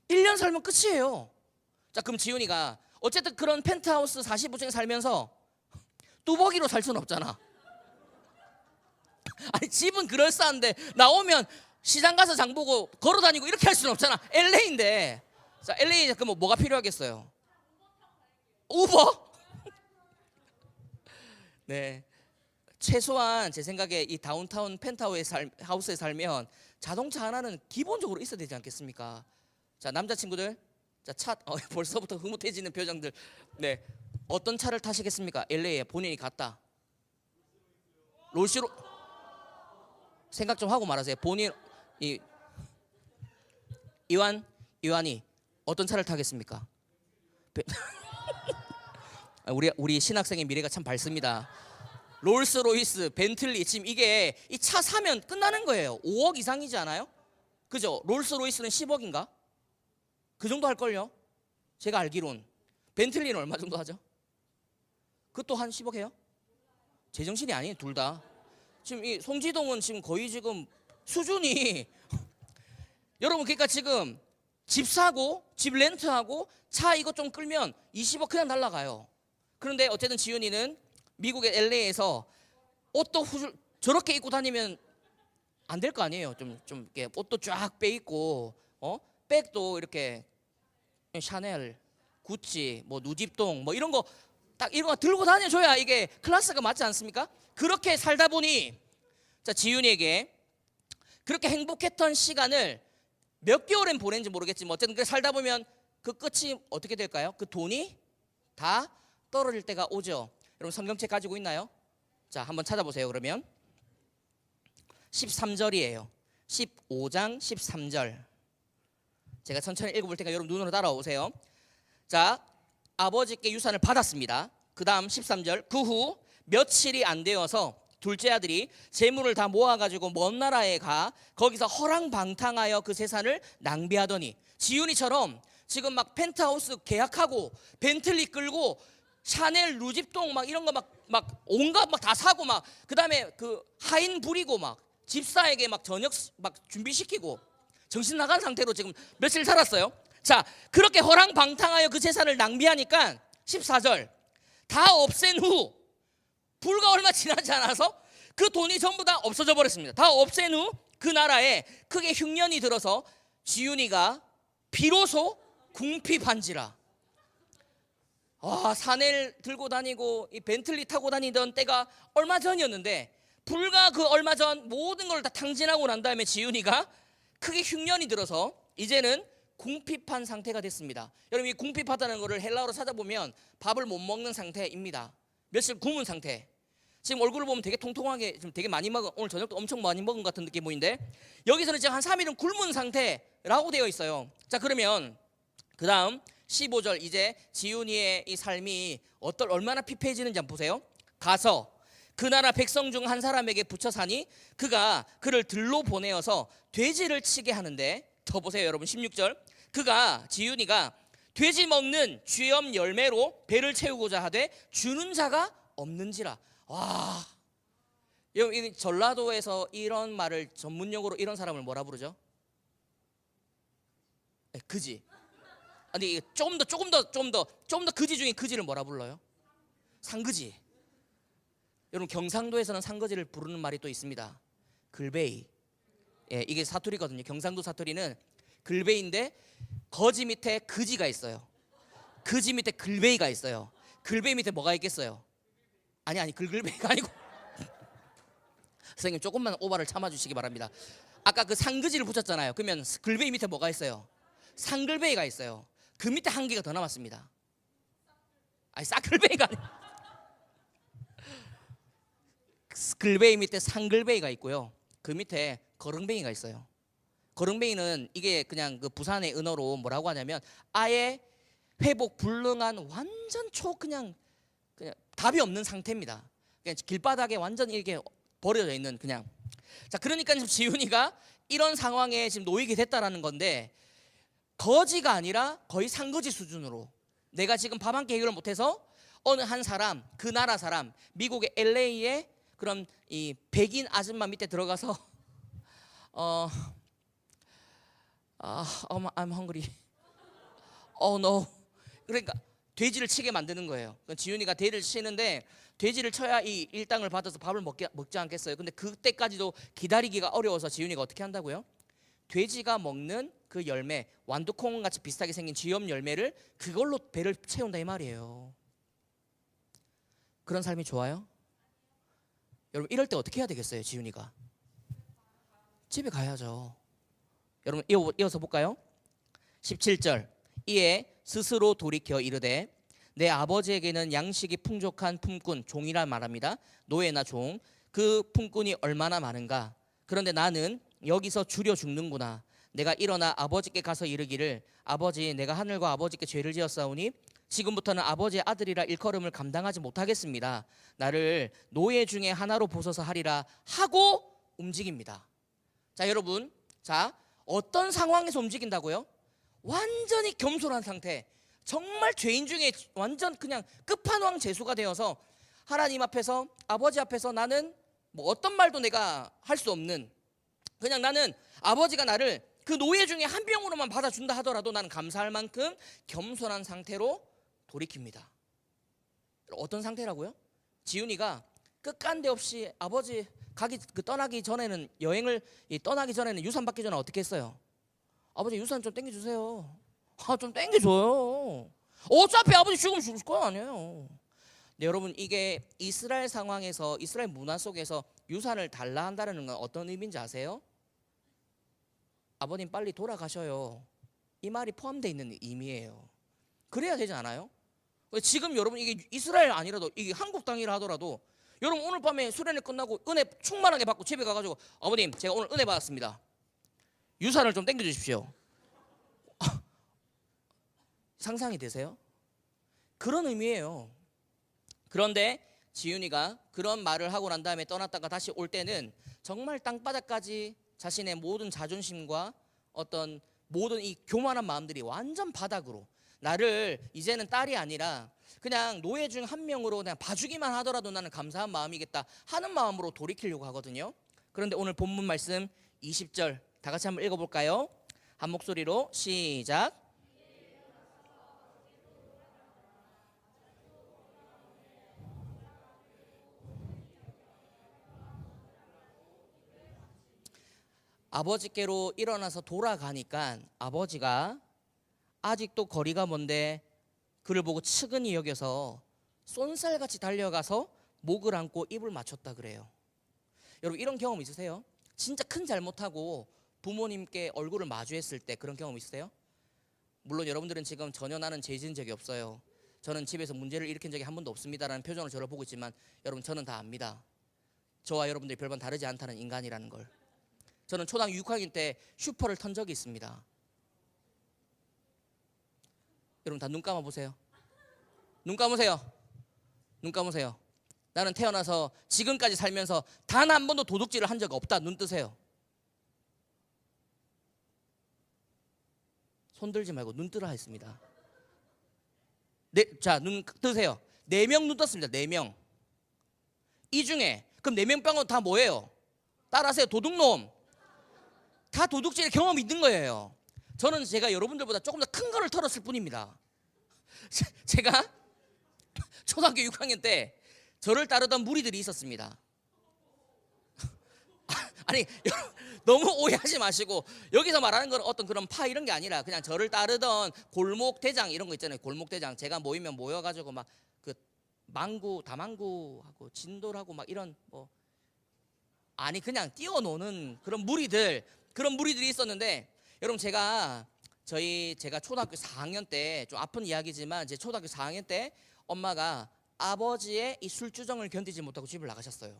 1년 살면 끝이에요. 자, 그럼 지훈이가 어쨌든 그런 펜트하우스 45층에 살면서 뚜벅이로 살 수는 없잖아. 아니, 집은 그럴싸한데 나오면 시장 가서 장 보고 걸어 다니고 이렇게 할 수는 없잖아. LA인데. 자, LA 그럼 뭐가 필요하겠어요? 우버? 네. 최소한 제 생각에 이 다운타운 펜트하우스에 살면 자동차 하나는 기본적으로 있어야 되지 않겠습니까? 자, 남자친구들, 자, 차 벌써부터 흐뭇해지는 표정들. 네, 어떤 차를 타시겠습니까? LA에 본인이 갔다. 롤스로 생각 좀 하고 말하세요. 본인 이완이 어떤 차를 타겠습니까? 우리 신학생의 미래가 참 밝습니다. 롤스로이스, 벤틀리, 지금 이게 이 차 사면 끝나는 거예요. 5억 이상이지 않아요? 그죠? 롤스로이스는 10억인가? 그 정도 할걸요? 제가 알기론. 벤틀리는 얼마 정도 하죠? 그것도 한 10억 해요? 제정신이 아니에요, 둘 다. 지금 이 송지동은 지금 거의 지금 수준이 여러분, 그러니까 지금 집 사고 집 렌트하고 차 이거 좀 끌면 20억 그냥 날라가요. 그런데 어쨌든 지윤이는 미국의 LA에서 옷도 저렇게 입고 다니면 안 될 거 아니에요. 좀 이렇게 옷도 쫙 빼입고, 백도 이렇게 샤넬, 구찌, 뭐 누집동, 뭐 이런 거 딱 이런 거 들고 다녀줘야 이게 클래스가 맞지 않습니까? 그렇게 살다 보니, 자, 지윤이에게 그렇게 행복했던 시간을 몇 개월은 보낸지 모르겠지만 어쨌든 그 살다 보면 그 끝이 어떻게 될까요? 그 돈이 다 떨어질 때가 오죠. 여러분, 성경책 가지고 있나요? 자, 한번 찾아보세요. 그러면 13절이에요. 15장 13절. 제가 천천히 읽어볼 테니까 여러분 눈으로 따라오세요. 자, 아버지께 유산을 받았습니다. 그 다음 13절. 그 후 며칠이 안 되어서 둘째 아들이 재물을 다 모아가지고 먼 나라에 가 거기서 허랑방탕하여 그 재산을 낭비하더니, 지윤이처럼 지금 막 펜트하우스 계약하고 벤틀리 끌고 샤넬, 루집동 막 이런 거 막 온갖 막 다 사고 막 그다음에 그 하인 부리고 막 집사에게 막 저녁 막 준비시키고 정신 나간 상태로 지금 며칠 살았어요. 자, 그렇게 허랑방탕하여 그 재산을 낭비하니까 14절. 다 없앤 후 불과 얼마 지나지 않아서 그 돈이 전부 다 없어져 버렸습니다. 다 없앤 후 그 나라에 크게 흉년이 들어서 지윤이가 비로소 궁핍한지라. 사넬 들고 다니고 이 벤틀리 타고 다니던 때가 얼마 전이었는데 불과 그 얼마 전 모든 걸 다 탕진하고 난 다음에 지윤이가 크게 흉년이 들어서 이제는 궁핍한 상태가 됐습니다. 여러분, 이 궁핍하다는 것을 헬라어로 찾아보면 밥을 못 먹는 상태입니다. 며칠 굶은 상태. 지금 얼굴을 보면 되게 통통하게 지금 되게 많이 먹은, 오늘 저녁도 엄청 많이 먹은 것 같은 느낌 보이는데 여기서는 지금 한 3일은 굶은 상태라고 되어 있어요. 자, 그러면 그 다음 15절, 이제 지훈이의 이 삶이 얼마나 피폐해지는지 한번 보세요. 가서 그 나라 백성 중 한 사람에게 붙여 사니 그가 그를 들로 보내어서 돼지를 치게 하는데, 더 보세요 여러분. 16절, 그가 지훈이가 돼지 먹는 쥐염 열매로 배를 채우고자 하되 주는 자가 없는지라. 와, 여러분, 전라도에서 이런 말을 전문용어로 이런 사람을 뭐라 부르죠? 그지. 아니, 조금 더 그지 중에 그지를 뭐라 불러요? 상그지. 여러분, 경상도에서는 상그지를 부르는 말이 또 있습니다. 글베이. 예, 이게 사투리거든요. 경상도 사투리는 글베이인데 거지 밑에 그지가 있어요. 그지 밑에 글베이가 있어요. 글베이 밑에 뭐가 있겠어요? 아니 글글베이가 아니고 선생님 조금만 오바를 참아주시기 바랍니다. 아까 그 상그지를 붙였잖아요. 그러면 글베이 밑에 뭐가 있어요? 상글베이가 있어요. 그 밑에 한 개가 더 남았습니다. 아니, 싸글베이가 아니고 글베이 밑에 상글베이가 있고요. 그 밑에 거릉베이가 있어요. 거릉베이는 이게 그냥 그 부산의 은어로 뭐라고 하냐면 아예 회복 불능한 완전 그냥 답이 없는 상태입니다. 그냥 길바닥에 완전 이렇게 버려져 있는 그냥. 자, 그러니까 지금 지훈이가 이런 상황에 지금 놓이게 됐다라는 건데, 거지가 아니라 거의 상거지 수준으로 내가 지금 밥 한 끼 해결을 못해서 어느 한 사람, 그 나라 사람, 미국의 LA에 그럼 이 백인 아줌마 밑에 들어가서 I'm hungry. Oh no. 그러니까 돼지를 치게 만드는 거예요. 지훈이가 돼지를 치는데 돼지를 쳐야 이 일당을 받아서 밥을 먹지 않겠어요. 근데 그때까지도 기다리기가 어려워서 지훈이가 어떻게 한다고요? 돼지가 먹는 그 열매, 완두콩 같이 비슷하게 생긴 쥐염 열매를 그걸로 배를 채운다 이 말이에요. 그런 삶이 좋아요? 여러분, 이럴 때 어떻게 해야 되겠어요? 지훈이가 집에 가야죠. 여러분, 이어서 볼까요? 17절, 이에 스스로 돌이켜 이르되 내 아버지에게는 양식이 풍족한 품꾼, 종이라 말합니다. 노예나 종, 그 품꾼이 얼마나 많은가. 그런데 나는 여기서 줄여 죽는구나. 내가 일어나 아버지께 가서 이르기를 아버지, 내가 하늘과 아버지께 죄를 지었사오니 지금부터는 아버지의 아들이라 일컬음을 감당하지 못하겠습니다. 나를 노예 중에 하나로 보소서 하리라 하고 움직입니다. 자, 여러분, 자, 어떤 상황에서 움직인다고요? 완전히 겸손한 상태, 정말 죄인 중에 완전 그냥 끝판왕 재수가 되어서 하나님 앞에서, 아버지 앞에서 나는 뭐 어떤 말도 내가 할 수 없는, 그냥 나는 아버지가 나를 그 노예 중에 한 명으로만 받아준다 하더라도 나는 감사할 만큼 겸손한 상태로 돌이킵니다. 어떤 상태라고요? 지훈이가 끝간데 없이 아버지 떠나기 전에는, 여행을 떠나기 전에는, 유산 받기 전에 어떻게 했어요? 아버지, 유산 좀 땡겨주세요. 좀 땡겨줘요. 어차피 아버지 죽으면 죽을 거 아니에요. 네, 여러분, 이게 이스라엘 상황에서, 이스라엘 문화 속에서 유산을 달라 한다는 건 어떤 의미인지 아세요? 아버님 빨리 돌아가셔요, 이 말이 포함되어 있는 의미예요. 그래야 되지 않아요? 지금 여러분, 이게 이스라엘 아니라도 이게 한국 땅이라 하더라도 여러분, 오늘 밤에 수련회 끝나고 은혜 충만하게 받고 집에 가가지고 아버님, 제가 오늘 은혜 받았습니다, 유산을 좀 땡겨주십시오. 상상이 되세요? 그런 의미예요. 그런데 지훈이가 그런 말을 하고 난 다음에 떠났다가 다시 올 때는 정말 땅바닥까지 자신의 모든 자존심과 어떤 모든 이 교만한 마음들이 완전 바닥으로, 나를 이제는 딸이 아니라 그냥 노예 중 한 명으로 그냥 봐주기만 하더라도 나는 감사한 마음이겠다 하는 마음으로 돌이키려고 하거든요. 그런데 오늘 본문 말씀 20절 다 같이 한번 읽어볼까요? 한 목소리로 시작. 아버지께로 일어나서 돌아가니까 아버지가 아직도 거리가 먼데 그를 보고 측은히 여겨서 쏜살같이 달려가서 목을 안고 입을 맞췄다 그래요. 여러분, 이런 경험 있으세요? 진짜 큰 잘못하고 부모님께 얼굴을 마주했을 때 그런 경험 있으세요? 물론 여러분들은 지금 전혀 나는 죄 지은 적이 없어요. 저는 집에서 문제를 일으킨 적이 한 번도 없습니다라는 표정으로 저를 보고 있지만 여러분 저는 다 압니다. 저와 여러분들이 별반 다르지 않다는 인간이라는 걸. 저는 초등학교 6학년 때 슈퍼를 턴 적이 있습니다. 여러분 다 눈 감아 보세요. 눈 감으세요. 눈 감으세요. 나는 태어나서 지금까지 살면서 단 한 번도 도둑질을 한 적 없다. 눈 뜨세요. 손 들지 말고 눈 뜨라 했습니다. 네, 자, 눈 뜨세요. 4명 눈 떴습니다. 4명. 이 중에 그럼 4명 빼고 다 뭐예요? 따라하세요. 도둑놈. 다 도둑질 경험이 있는 거예요. 저는 제가 여러분들보다 조금 더 큰 거를 털었을 뿐입니다. 제가 초등학교 6학년 때 저를 따르던 무리들이 있었습니다. 아니 너무 오해하지 마시고 여기서 말하는 건 어떤 그런 파 이런 게 아니라 그냥 저를 따르던 골목 대장 이런 거 있잖아요. 골목 대장 제가 모이면 모여가지고 막 그 망구 다망구하고 진돌하고 막 이런 뭐 아니 그냥 뛰어노는 그런 무리들이 있었는데 여러분 제가 초등학교 4학년 때 좀 아픈 이야기지만 제 초등학교 4학년 때 엄마가 아버지의 이 술주정을 견디지 못하고 집을 나가셨어요.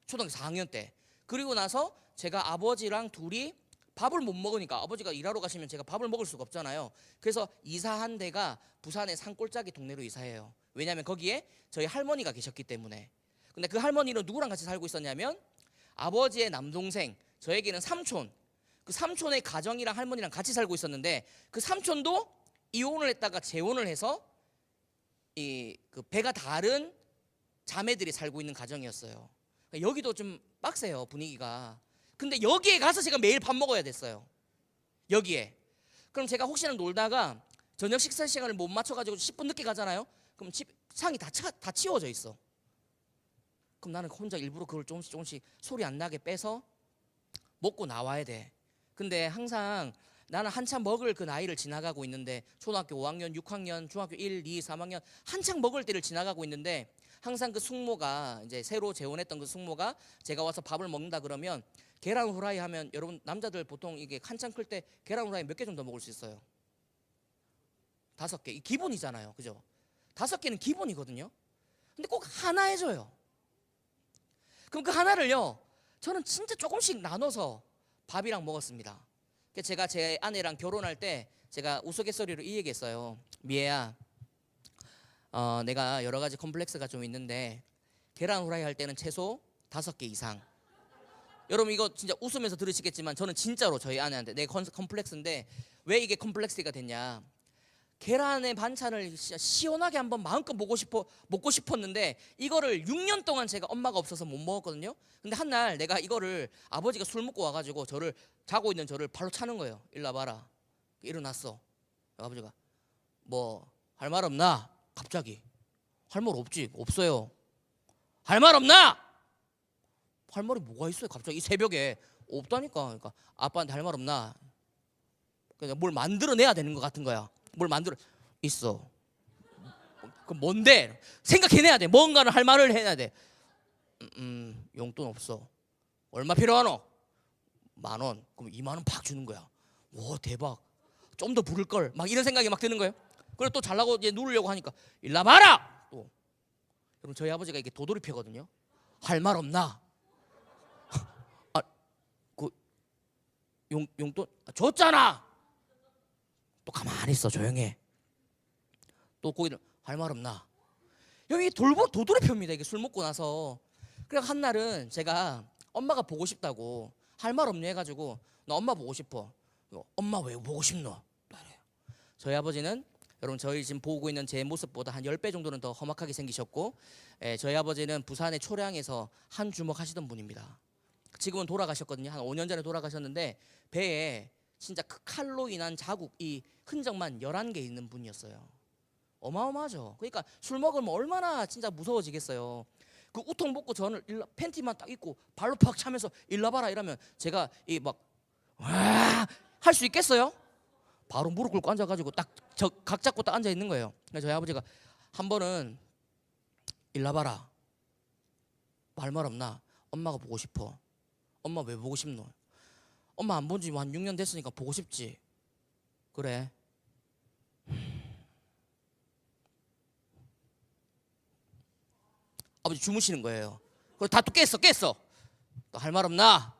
초등학교 4학년 때. 그리고 나서 제가 아버지랑 둘이 밥을 못 먹으니까 아버지가 일하러 가시면 제가 밥을 먹을 수가 없잖아요. 그래서 이사한 데가 부산의 산골짜기 동네로 이사해요. 왜냐하면 거기에 저희 할머니가 계셨기 때문에. 근데 그 할머니는 누구랑 같이 살고 있었냐면 아버지의 남동생, 저에게는 삼촌. 그 삼촌의 가정이랑 할머니랑 같이 살고 있었는데 그 삼촌도 이혼을 했다가 재혼을 해서 그 배가 다른 자매들이 살고 있는 가정이었어요. 여기도 좀 빡세요 분위기가. 근데 여기에 가서 제가 매일 밥 먹어야 됐어요. 여기에. 그럼 제가 혹시나 놀다가 저녁 식사 시간을 못 맞춰가지고 10분 늦게 가잖아요. 그럼 집 상이 다 치워져 있어. 그럼 나는 혼자 일부러 그걸 조금씩 소리 안 나게 빼서 먹고 나와야 돼. 근데 항상 나는 한참 먹을 그 나이를 지나가고 있는데 초등학교 5학년, 6학년, 중학교 1, 2, 3학년 한창 먹을 때를 지나가고 있는데 항상 그 숙모가 이제 새로 재혼했던 그 숙모가 제가 와서 밥을 먹는다 그러면 계란 후라이 하면 여러분 남자들 보통 이게 한창 클 때 계란 후라이 몇 개 정도 먹을 수 있어요? 5개. 이 기본이잖아요. 그죠? 5개는 기본이거든요. 근데 꼭 하나 해줘요. 그럼 그 하나를요 저는 진짜 조금씩 나눠서 밥이랑 먹었습니다. 제가 제 아내랑 결혼할 때 제가 우스갯소리로 이 얘기했어요. 미애야, 내가 여러 가지 컴플렉스가 좀 있는데 계란 후라이 할 때는 최소 5개 이상. 여러분 이거 진짜 웃으면서 들으시겠지만 저는 진짜로 저희 아내한테 내 컴플렉스인데 왜 이게 컴플렉스가 됐냐. 계란의 반찬을 시원하게 한번 마음껏 먹고 싶었는데 이거를 6년 동안 제가 엄마가 없어서 못 먹었거든요. 근데 한 날 내가 이거를 아버지가 술 먹고 와가지고 자고 있는 저를 발로 차는 거예요. 일로 와봐라. 일어났어. 아버지가 뭐 할 말 없나? 갑자기 할 말 없지. 없어요. 할 말 없나? 할 말이 뭐가 있어요? 갑자기 이 새벽에 없다니까. 그러니까 아빠한테 할 말 없나? 그냥 뭘 만들어내야 되는 것 같은 거야. 뭘 만들어 있어. 그 뭔데? 생각해내야 돼. 뭔가를 할 말을 해야 돼. 용돈 없어. 얼마 필요하노? 10,000원. 그럼 20,000원 팍 주는 거야. 와 대박. 좀 더 부를 걸. 막 이런 생각이 막 드는 거예요. 그리고 또 잘나고 이제 누르려고 하니까 일나 봐라. 또 여러분 저희 아버지가 이게 도돌이표거든요. 할 말 없나? 아, 그 용돈 줬잖아. 또 가만히 있어. 조용해. 또 거기는 할 말 없나? 여기 도돌이표입니다. 이게 술 먹고 나서. 그래 한 날은 제가 엄마가 보고 싶다고 할 말 없냐 해가지고 나 엄마 보고 싶어. 엄마 왜 보고 싶노? 저희 아버지는 여러분 저희 지금 보고 있는 제 모습보다 한 10배 정도는 더 험악하게 생기셨고 저희 아버지는 부산의 초량에서 한 주먹 하시던 분입니다. 지금은 돌아가셨거든요. 한 5년 전에 돌아가셨는데 배에 진짜 그 칼로 인한 자국 이 흔적만 11개 있는 분이었어요. 어마어마하죠. 그러니까 술 먹으면 얼마나 진짜 무서워지겠어요. 그 우통 벗고 저는 팬티만 딱 입고 발로 팍 차면서 일러 봐라 이러면 제가 이 막 할 수 있겠어요? 바로 무릎 꿇고 앉아가지고 딱 각 잡고 딱 앉아 있는 거예요. 저희 아버지가 한 번은 일러 봐라. 할 말 없나? 엄마가 보고 싶어. 엄마 왜 보고 싶노? 엄마 안 본 지 한 6년 됐으니까 보고 싶지. 그래. 아버지 주무시는 거예요. 그래서 다 또 깼어. 또 할 말 없나?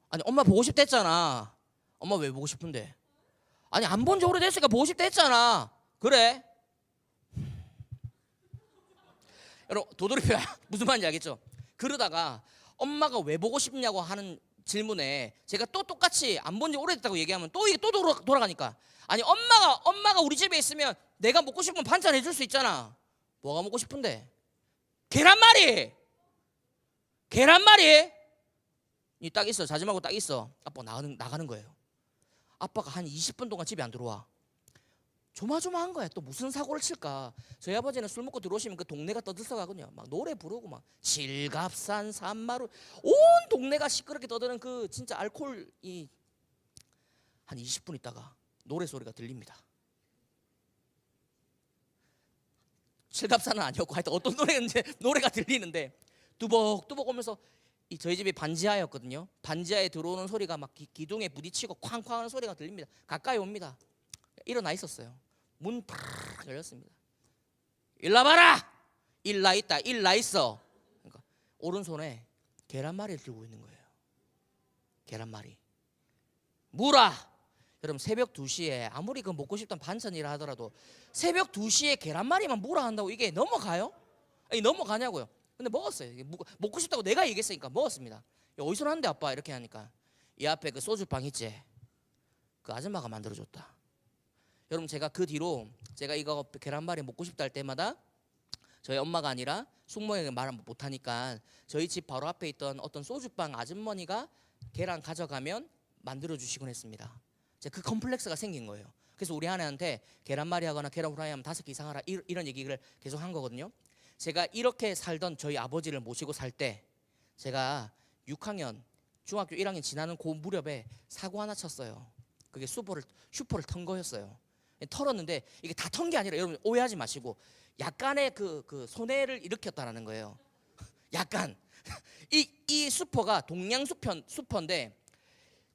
아니 엄마 보고 싶다 했잖아. 엄마 왜 보고 싶은데? 아니 안 본 지 오래됐으니까 보고 싶다 했잖아. 그래? 여러분 도돌이표야 무슨 말인지 알겠죠? 그러다가 엄마가 왜 보고 싶냐고 하는 질문에 제가 또 똑같이 안 본 지 오래됐다고 얘기하면 또 이게 또 돌아가니까 아니 엄마가 우리 집에 있으면 내가 먹고 싶은 반찬 해줄 수 있잖아. 뭐가 먹고 싶은데? 계란말이 이 딱 있어. 자지 말고 딱 있어. 아빠 나가는 거예요. 아빠가 한 20분 동안 집에 안 들어와. 조마조마한 거야. 또 무슨 사고를 칠까. 저희 아버지는 술 먹고 들어오시면 그 동네가 떠들썩하거든요. 막 노래 부르고 막 질갑산 산마루 온 동네가 시끄럽게 떠드는 그 진짜 알코올이 한 20분 있다가 노래 소리가 들립니다. 질갑산은 아니었고 하여튼 어떤 노래가 들리는데 뚜벅뚜벅 오면서 저희 집이 반지하였거든요. 반지하에 들어오는 소리가 막 기둥에 부딪히고 쾅쾅 하는 소리가 들립니다. 가까이 옵니다. 일어나 있었어요. 문 팍 열렸습니다. 일나 봐라. 일나 있다. 일나 있어. 그러니까 오른손에 계란말이를 들고 있는 거예요. 계란말이. 무라. 여러분 새벽 2시에 아무리 그 먹고 싶던 반찬이라 하더라도 새벽 2시에 계란말이만 무라 한다고 이게 넘어가요? 아니 넘어가냐고요. 근데 먹었어요. 먹고 싶다고 내가 얘기했으니까 먹었습니다. 야, 어디서 났는데 아빠 이렇게 하니까 이 앞에 그 소주빵 있지? 그 아줌마가 만들어줬다. 여러분 제가 그 뒤로 제가 이거 계란말이 먹고 싶다 할 때마다 저희 엄마가 아니라 숙모에게 말을 못하니까 저희 집 바로 앞에 있던 어떤 소주빵 아주머니가 계란 가져가면 만들어주시곤 했습니다. 제가 그 컴플렉스가 생긴 거예요. 그래서 우리 아내한테 계란말이 하거나 계란 후라이 하면 5개 이상 하라 이런 얘기를 계속 한 거거든요. 제가 이렇게 살던 저희 아버지를 모시고 살 때 제가 6학년 중학교 1학년 지나는 그 무렵에 사고 하나 쳤어요. 그게 슈퍼를 턴 거였어요. 털었는데 이게 다 턴 게 아니라 여러분 오해하지 마시고 약간의 그 손해를 일으켰다라는 거예요. 약간 이 슈퍼가 동양 슈퍼인데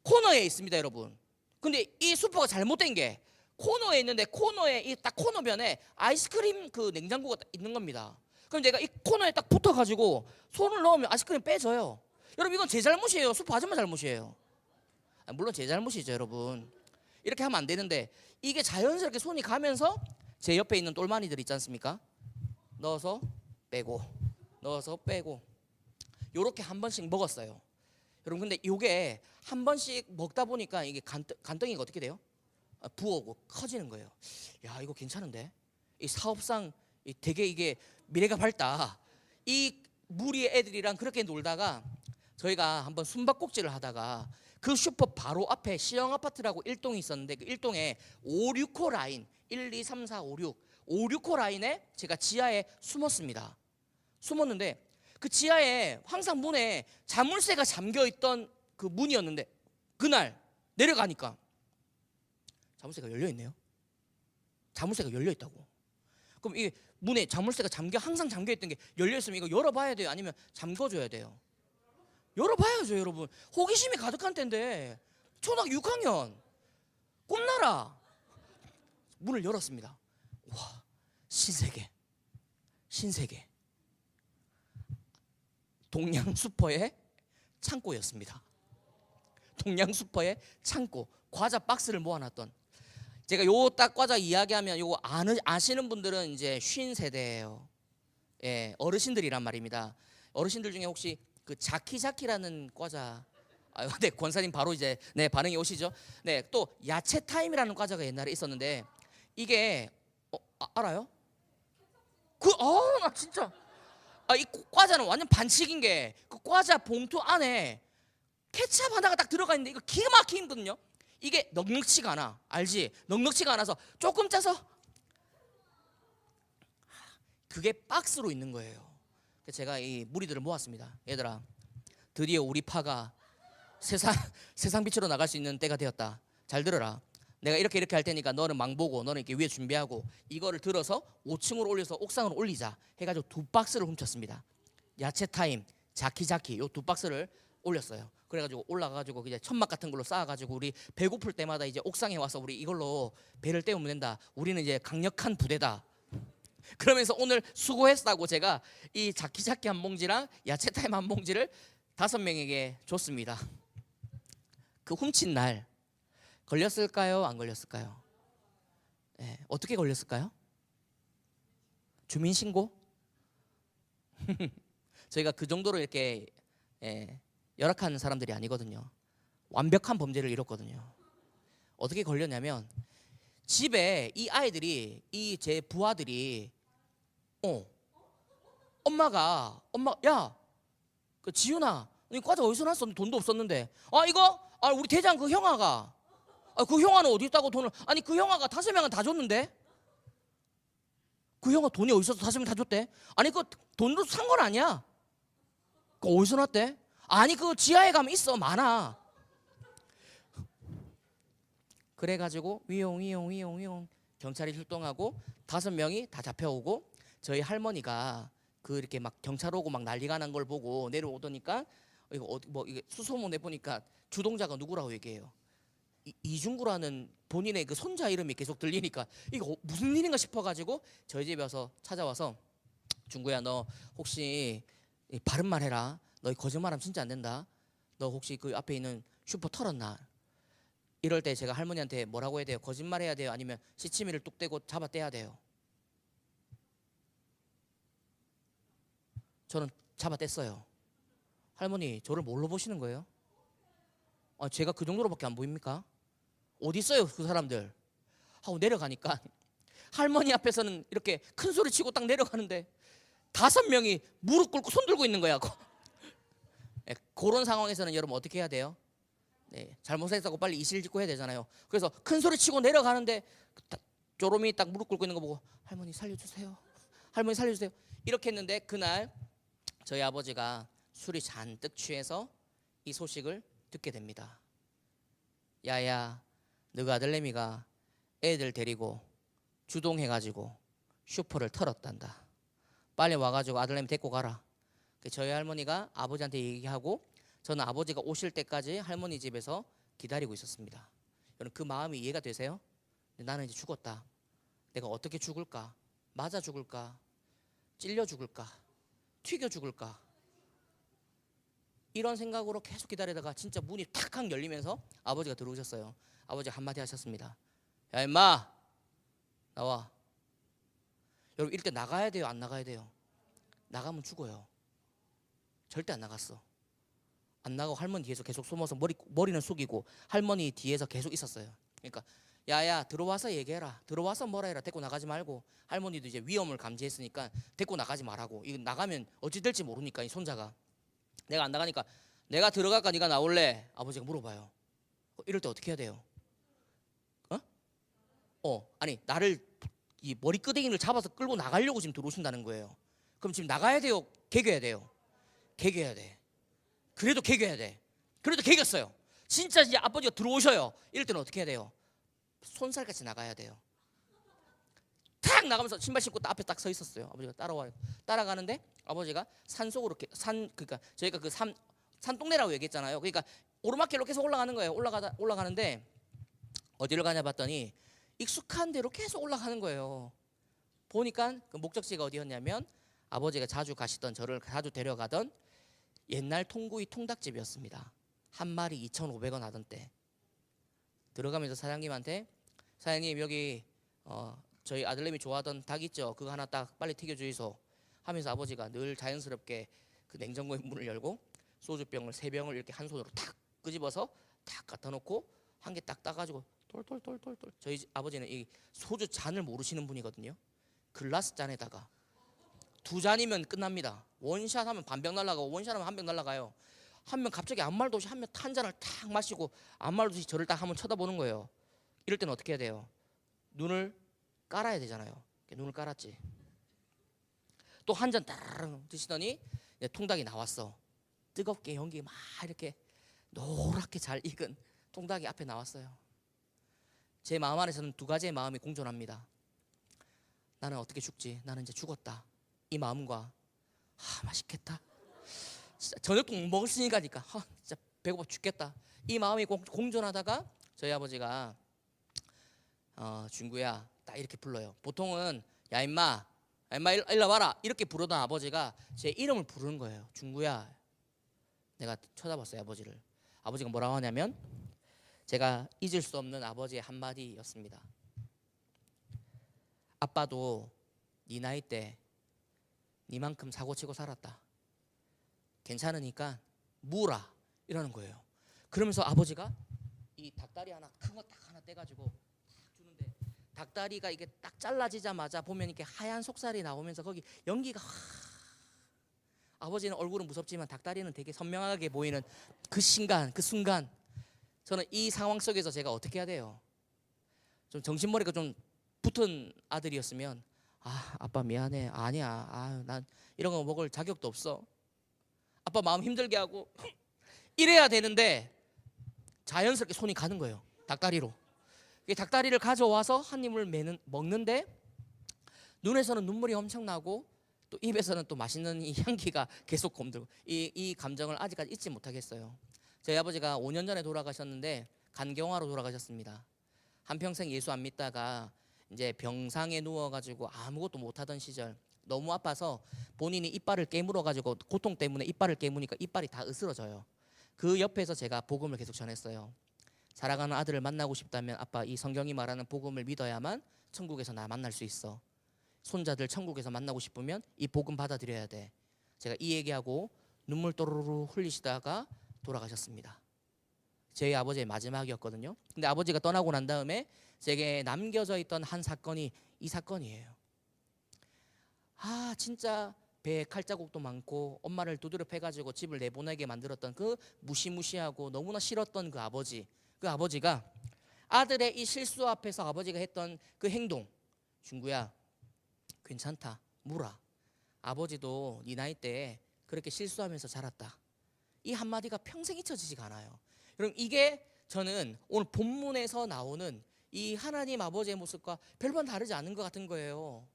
코너에 있습니다, 여러분. 근데 이 슈퍼가 잘못된 게 코너에 있는데 코너에 이 딱 코너변에 아이스크림 그 냉장고가 딱 있는 겁니다. 그럼 내가 이 코너에 딱 붙어가지고 손을 넣으면 아이스크림 빼져요. 여러분 이건 제 잘못이에요. 슈퍼 아줌마 잘못이에요. 물론 제 잘못이죠, 여러분. 이렇게 하면 안 되는데 이게 자연스럽게 손이 가면서 제 옆에 있는 똘마니들 있지 않습니까? 넣어서 빼고 넣어서 빼고 요렇게 한 번씩 먹었어요. 여러분 근데 요게 한 번씩 먹다 보니까 이게 간덩이가 어떻게 돼요? 부어오고 커지는 거예요. 야 이거 괜찮은데? 이 사업상 되게 이게 미래가 밝다. 이 무리 애들이랑 그렇게 놀다가 저희가 한번 숨바꼭질을 하다가 그 슈퍼 바로 앞에 시영 아파트라고 1동이 있었는데 그 1동에 5, 6호 라인 1, 2, 3, 4, 5, 6 5, 6호 라인에 제가 지하에 숨었습니다. 숨었는데 그 지하에 항상 문에 자물쇠가 잠겨있던 그 문이었는데 그날 내려가니까 자물쇠가 열려있네요. 자물쇠가 열려있다고. 그럼 이 문에 자물쇠가 항상 잠겨있던 게 열려있으면 이거 열어봐야 돼요? 아니면 잠궈줘야 돼요? 열어봐야죠, 여러분. 호기심이 가득한 때인데 초등학교 6학년 꿈나라 문을 열었습니다. 와, 신세계 동양 슈퍼의 창고였습니다. 동양 슈퍼의 창고, 과자 박스를 모아놨던. 제가 요 딱 과자 이야기하면 요거 아시는 분들은 이제 쉰 세대예요. 예, 어르신들이란 말입니다. 어르신들 중에 혹시 그 자키자키라는 과자, 네, 권사님 바로 이제 네 반응이 오시죠. 네, 또 야채 타임이라는 과자가 옛날에 있었는데 이게 알아요? 나 진짜 이 과자는 완전 반칙인 게 그 과자 봉투 안에 케찹 하나가 딱 들어가 있는데 이거 기가 막히거든요. 이게 넉넉치가 않아. 알지? 넉넉치가 않아서 조금 짜서 그게 박스로 있는 거예요. 그래서 제가 이 무리들을 모았습니다. 얘들아, 드디어 우리 파가 세상 빛으로 나갈 수 있는 때가 되었다. 잘 들어라. 내가 이렇게 할 테니까 너는 망보고 너는 이렇게 위에 준비하고 이거를 들어서 5층으로 올려서 옥상으로 올리자 해가지고 2박스를 훔쳤습니다. 야채 타임, 자키자키 요 2박스를 올렸어요. 그래가지고 올라가가지고 이제 천막 같은 걸로 쌓아가지고 우리 배고플 때마다 이제 옥상에 와서 우리 이걸로 배를 때우면 된다. 우리는 이제 강력한 부대다. 그러면서 오늘 수고했다고 제가 이 자키자키 한 봉지랑 야채타임 한 봉지를 5명에게 줬습니다. 그 훔친 날 걸렸을까요? 안 걸렸을까요? 네, 어떻게 걸렸을까요? 주민신고? 저희가 그 정도로 이렇게 열악한 사람들이 아니거든요. 완벽한 범죄를 이뤘거든요. 어떻게 걸렸냐면 집에 이 아이들이 이 제 부하들이 엄마 야 그 지윤아 이 과자 어디서 났어? 돈도 없었는데 이거 우리 대장 그 형아가 그 형아는 어디 있다고 돈을 아니 그 형아가 5명은 다 줬는데 그 형아 돈이 어디서 5명 다 줬대? 아니 그 돈으로 산 건 아니야. 그 어디서 났대? 아니 그 지하에 가면 있어 많아. 그래가지고 위용 경찰이 출동하고 5명이 다 잡혀오고 저희 할머니가 그 이렇게 막 경찰 오고 막 난리가 난 걸 보고 내려오더니까 이거 이게 수소문 내보니까 주동자가 누구라고 얘기해요. 이중구라는 본인의 그 손자 이름이 계속 들리니까 이거 무슨 일인가 싶어가지고 저희 집에 와서 찾아와서 중구야 너 혹시 바른 말 해라. 너 거짓말하면 진짜 안 된다. 너 혹시 그 앞에 있는 슈퍼 털었나? 이럴 때 제가 할머니한테 뭐라고 해야 돼요? 거짓말해야 돼요? 아니면 시치미를 뚝 떼고 잡아 떼야 돼요? 저는 잡아 뗐어요. 할머니 저를 뭘로 보시는 거예요? 제가 그 정도로밖에 안 보입니까? 어디 있어요 그 사람들? 하고 내려가니까 할머니 앞에서는 이렇게 큰 소리 치고 딱 내려가는데 5명이 무릎 꿇고 손 들고 있는 거야. 그런 상황에서는 여러분 어떻게 해야 돼요? 잘못했다고 빨리 이실 짓고 해야 되잖아요. 그래서 큰 소리 치고 내려가는데 쪼롬이 딱 무릎 꿇고 있는 거 보고 할머니 살려주세요. 할머니 살려주세요. 이렇게 했는데 그날 저희 아버지가 술이 잔뜩 취해서 이 소식을 듣게 됩니다. 야야 너가 아들내미가 애들 데리고 주동해가지고 슈퍼를 털었단다. 빨리 와가지고 아들내미 데리고 가라. 저희 할머니가 아버지한테 얘기하고 저는 아버지가 오실 때까지 할머니 집에서 기다리고 있었습니다. 여러분 그 마음이 이해가 되세요? 나는 이제 죽었다. 내가 어떻게 죽을까? 맞아 죽을까? 찔려 죽을까? 튀겨 죽을까? 이런 생각으로 계속 기다리다가 진짜 문이 탁 열리면서 아버지가 들어오셨어요. 아버지가 한마디 하셨습니다. 야 임마 나와. 여러분 이럴 때 나가야 돼요? 안 나가야 돼요? 나가면 죽어요. 절대 안 나갔어. 안 나가고 할머니 뒤에서 계속 숨어서 머리는 숙이고 할머니 뒤에서 계속 있었어요. 그러니까 야야 들어와서 얘기해라. 들어와서 뭐라 해라. 데리고 나가지 말고. 할머니도 이제 위험을 감지했으니까 데리고 나가지 말라고. 이거 나가면 어찌 될지 모르니까 이 손자가. 내가 안 나가니까 내가 들어갈까 네가 나올래? 아버지가 물어봐요. 이럴 때 어떻게 해야 돼요? 아니 나를 이 머리끄댕이를 잡아서 끌고 나가려고 지금 들어오신다는 거예요. 그럼 지금 나가야 돼요? 개겨야 돼요? 개겨야 돼. 그래도 개겨야 돼. 그래도 개겼어요. 진짜 이제 아버지가 들어오셔요. 이럴 때는 어떻게 해야 돼요? 손살같이 나가야 돼요. 탁 나가면서 신발 신고 딱 앞에 딱 서 있었어요. 아버지가 따라와요. 따라가는데 아버지가 산속으로 그러니까 저희가 그 산동네라고 얘기했잖아요. 그러니까 오르막길로 계속 올라가는 거예요. 올라가는데 어디를 가냐 봤더니 익숙한 데로 계속 올라가는 거예요. 보니까 그 목적지가 어디였냐면 아버지가 자주 가시던 저를 자주 데려가던 옛날 통구이 통닭집이었습니다. 한 마리 2,500원 하던 때. 들어가면서 사장님한테 사장님 여기 저희 아들내미 좋아하던 닭 있죠? 그거 하나 딱 빨리 튀겨주이소 하면서 아버지가 늘 자연스럽게 그 냉장고의 문을 열고 소주병을 3병을 이렇게 한 손으로 탁 끄집어서 탁 갖다 놓고 한 개 딱 따가지고 똘똘똘똘똘. 저희 아버지는 이 소주 잔을 모르시는 분이거든요. 글라스 잔에다가 2잔이면 끝납니다. 원샷 하면 반병 날라가고 원샷 하면 한 병 날라가요. 한 명 갑자기 아무 말도 없이 한 잔을 탁 마시고 아무 말도 없이 저를 딱 한번 쳐다보는 거예요. 이럴 때는 어떻게 해야 돼요? 눈을 깔아야 되잖아요. 눈을 깔았지. 또 한 잔 따르릉 드시더니 통닭이 나왔어. 뜨겁게 연기 막 이렇게 노랗게 잘 익은 통닭이 앞에 나왔어요. 제 마음 안에서는 2가지의 마음이 공존합니다. 나는 어떻게 죽지? 나는 이제 죽었다. 이 마음과 맛있겠다. 진짜 저녁도 못 먹었으니까니까 진짜 배고파 죽겠다. 이 마음이 공존하다가 저희 아버지가 준구야 딱 이렇게 불러요. 보통은 야 임마 엄마 일로 와라 이렇게 부르던 아버지가 제 이름을 부르는 거예요. 중구야. 내가 쳐다봤어요 아버지를. 아버지가 뭐라고 하냐면 제가 잊을 수 없는 아버지의 한마디였습니다. 아빠도 네 나이 때 니만큼 사고치고 살았다. 괜찮으니까 무라 이러는 거예요. 그러면서 아버지가 이 닭다리 하나 큰 거 딱 하나 떼가지고 딱 주는데 닭다리가 이게 딱 잘라지자마자 보면 이렇게 하얀 속살이 나오면서 거기 연기가 아버지는 얼굴은 무섭지만 닭다리는 되게 선명하게 보이는 그 순간 저는 이 상황 속에서 제가 어떻게 해야 돼요? 좀 정신머리가 좀 붙은 아들이었으면 아빠 미안해. 아니야. 난 이런 거 먹을 자격도 없어. 아빠 마음 힘들게 하고 이래야 되는데 자연스럽게 손이 가는 거예요. 닭다리로. 닭다리를 가져와서 한 입을 먹는데 눈에서는 눈물이 엄청 나고 또 입에서는 또 맛있는 이 향기가 계속 곰들고 이 감정을 아직까지 잊지 못하겠어요. 저희 아버지가 5년 전에 돌아가셨는데 간경화로 돌아가셨습니다. 한평생 예수 안 믿다가 이제 병상에 누워가지고 아무것도 못하던 시절 너무 아파서 본인이 이빨을 깨물어가지고 고통 때문에 이빨을 깨무니까 이빨이 다 으스러져요. 그 옆에서 제가 복음을 계속 전했어요. 사랑하는 아들을 만나고 싶다면 아빠 이 성경이 말하는 복음을 믿어야만 천국에서 나 만날 수 있어. 손자들 천국에서 만나고 싶으면 이 복음 받아들여야 돼. 제가 이 얘기하고 눈물 또르르 흘리시다가 돌아가셨습니다. 제 아버지의 마지막이었거든요. 근데 아버지가 떠나고 난 다음에 제게 남겨져 있던 한 사건이 이 사건이에요. 진짜 배에 칼자국도 많고 엄마를 두드려 패가지고 집을 내보내게 만들었던 그 무시무시하고 너무나 싫었던 그 아버지가 아들의 이 실수 앞에서 아버지가 했던 그 행동, 중구야 괜찮다 무라, 아버지도 네 나이 때 그렇게 실수하면서 자랐다. 이 한마디가 평생 잊혀지지가 않아요. 여러분 이게 저는 오늘 본문에서 나오는 이 하나님 아버지의 모습과 별반 다르지 않은 것 같은 거예요.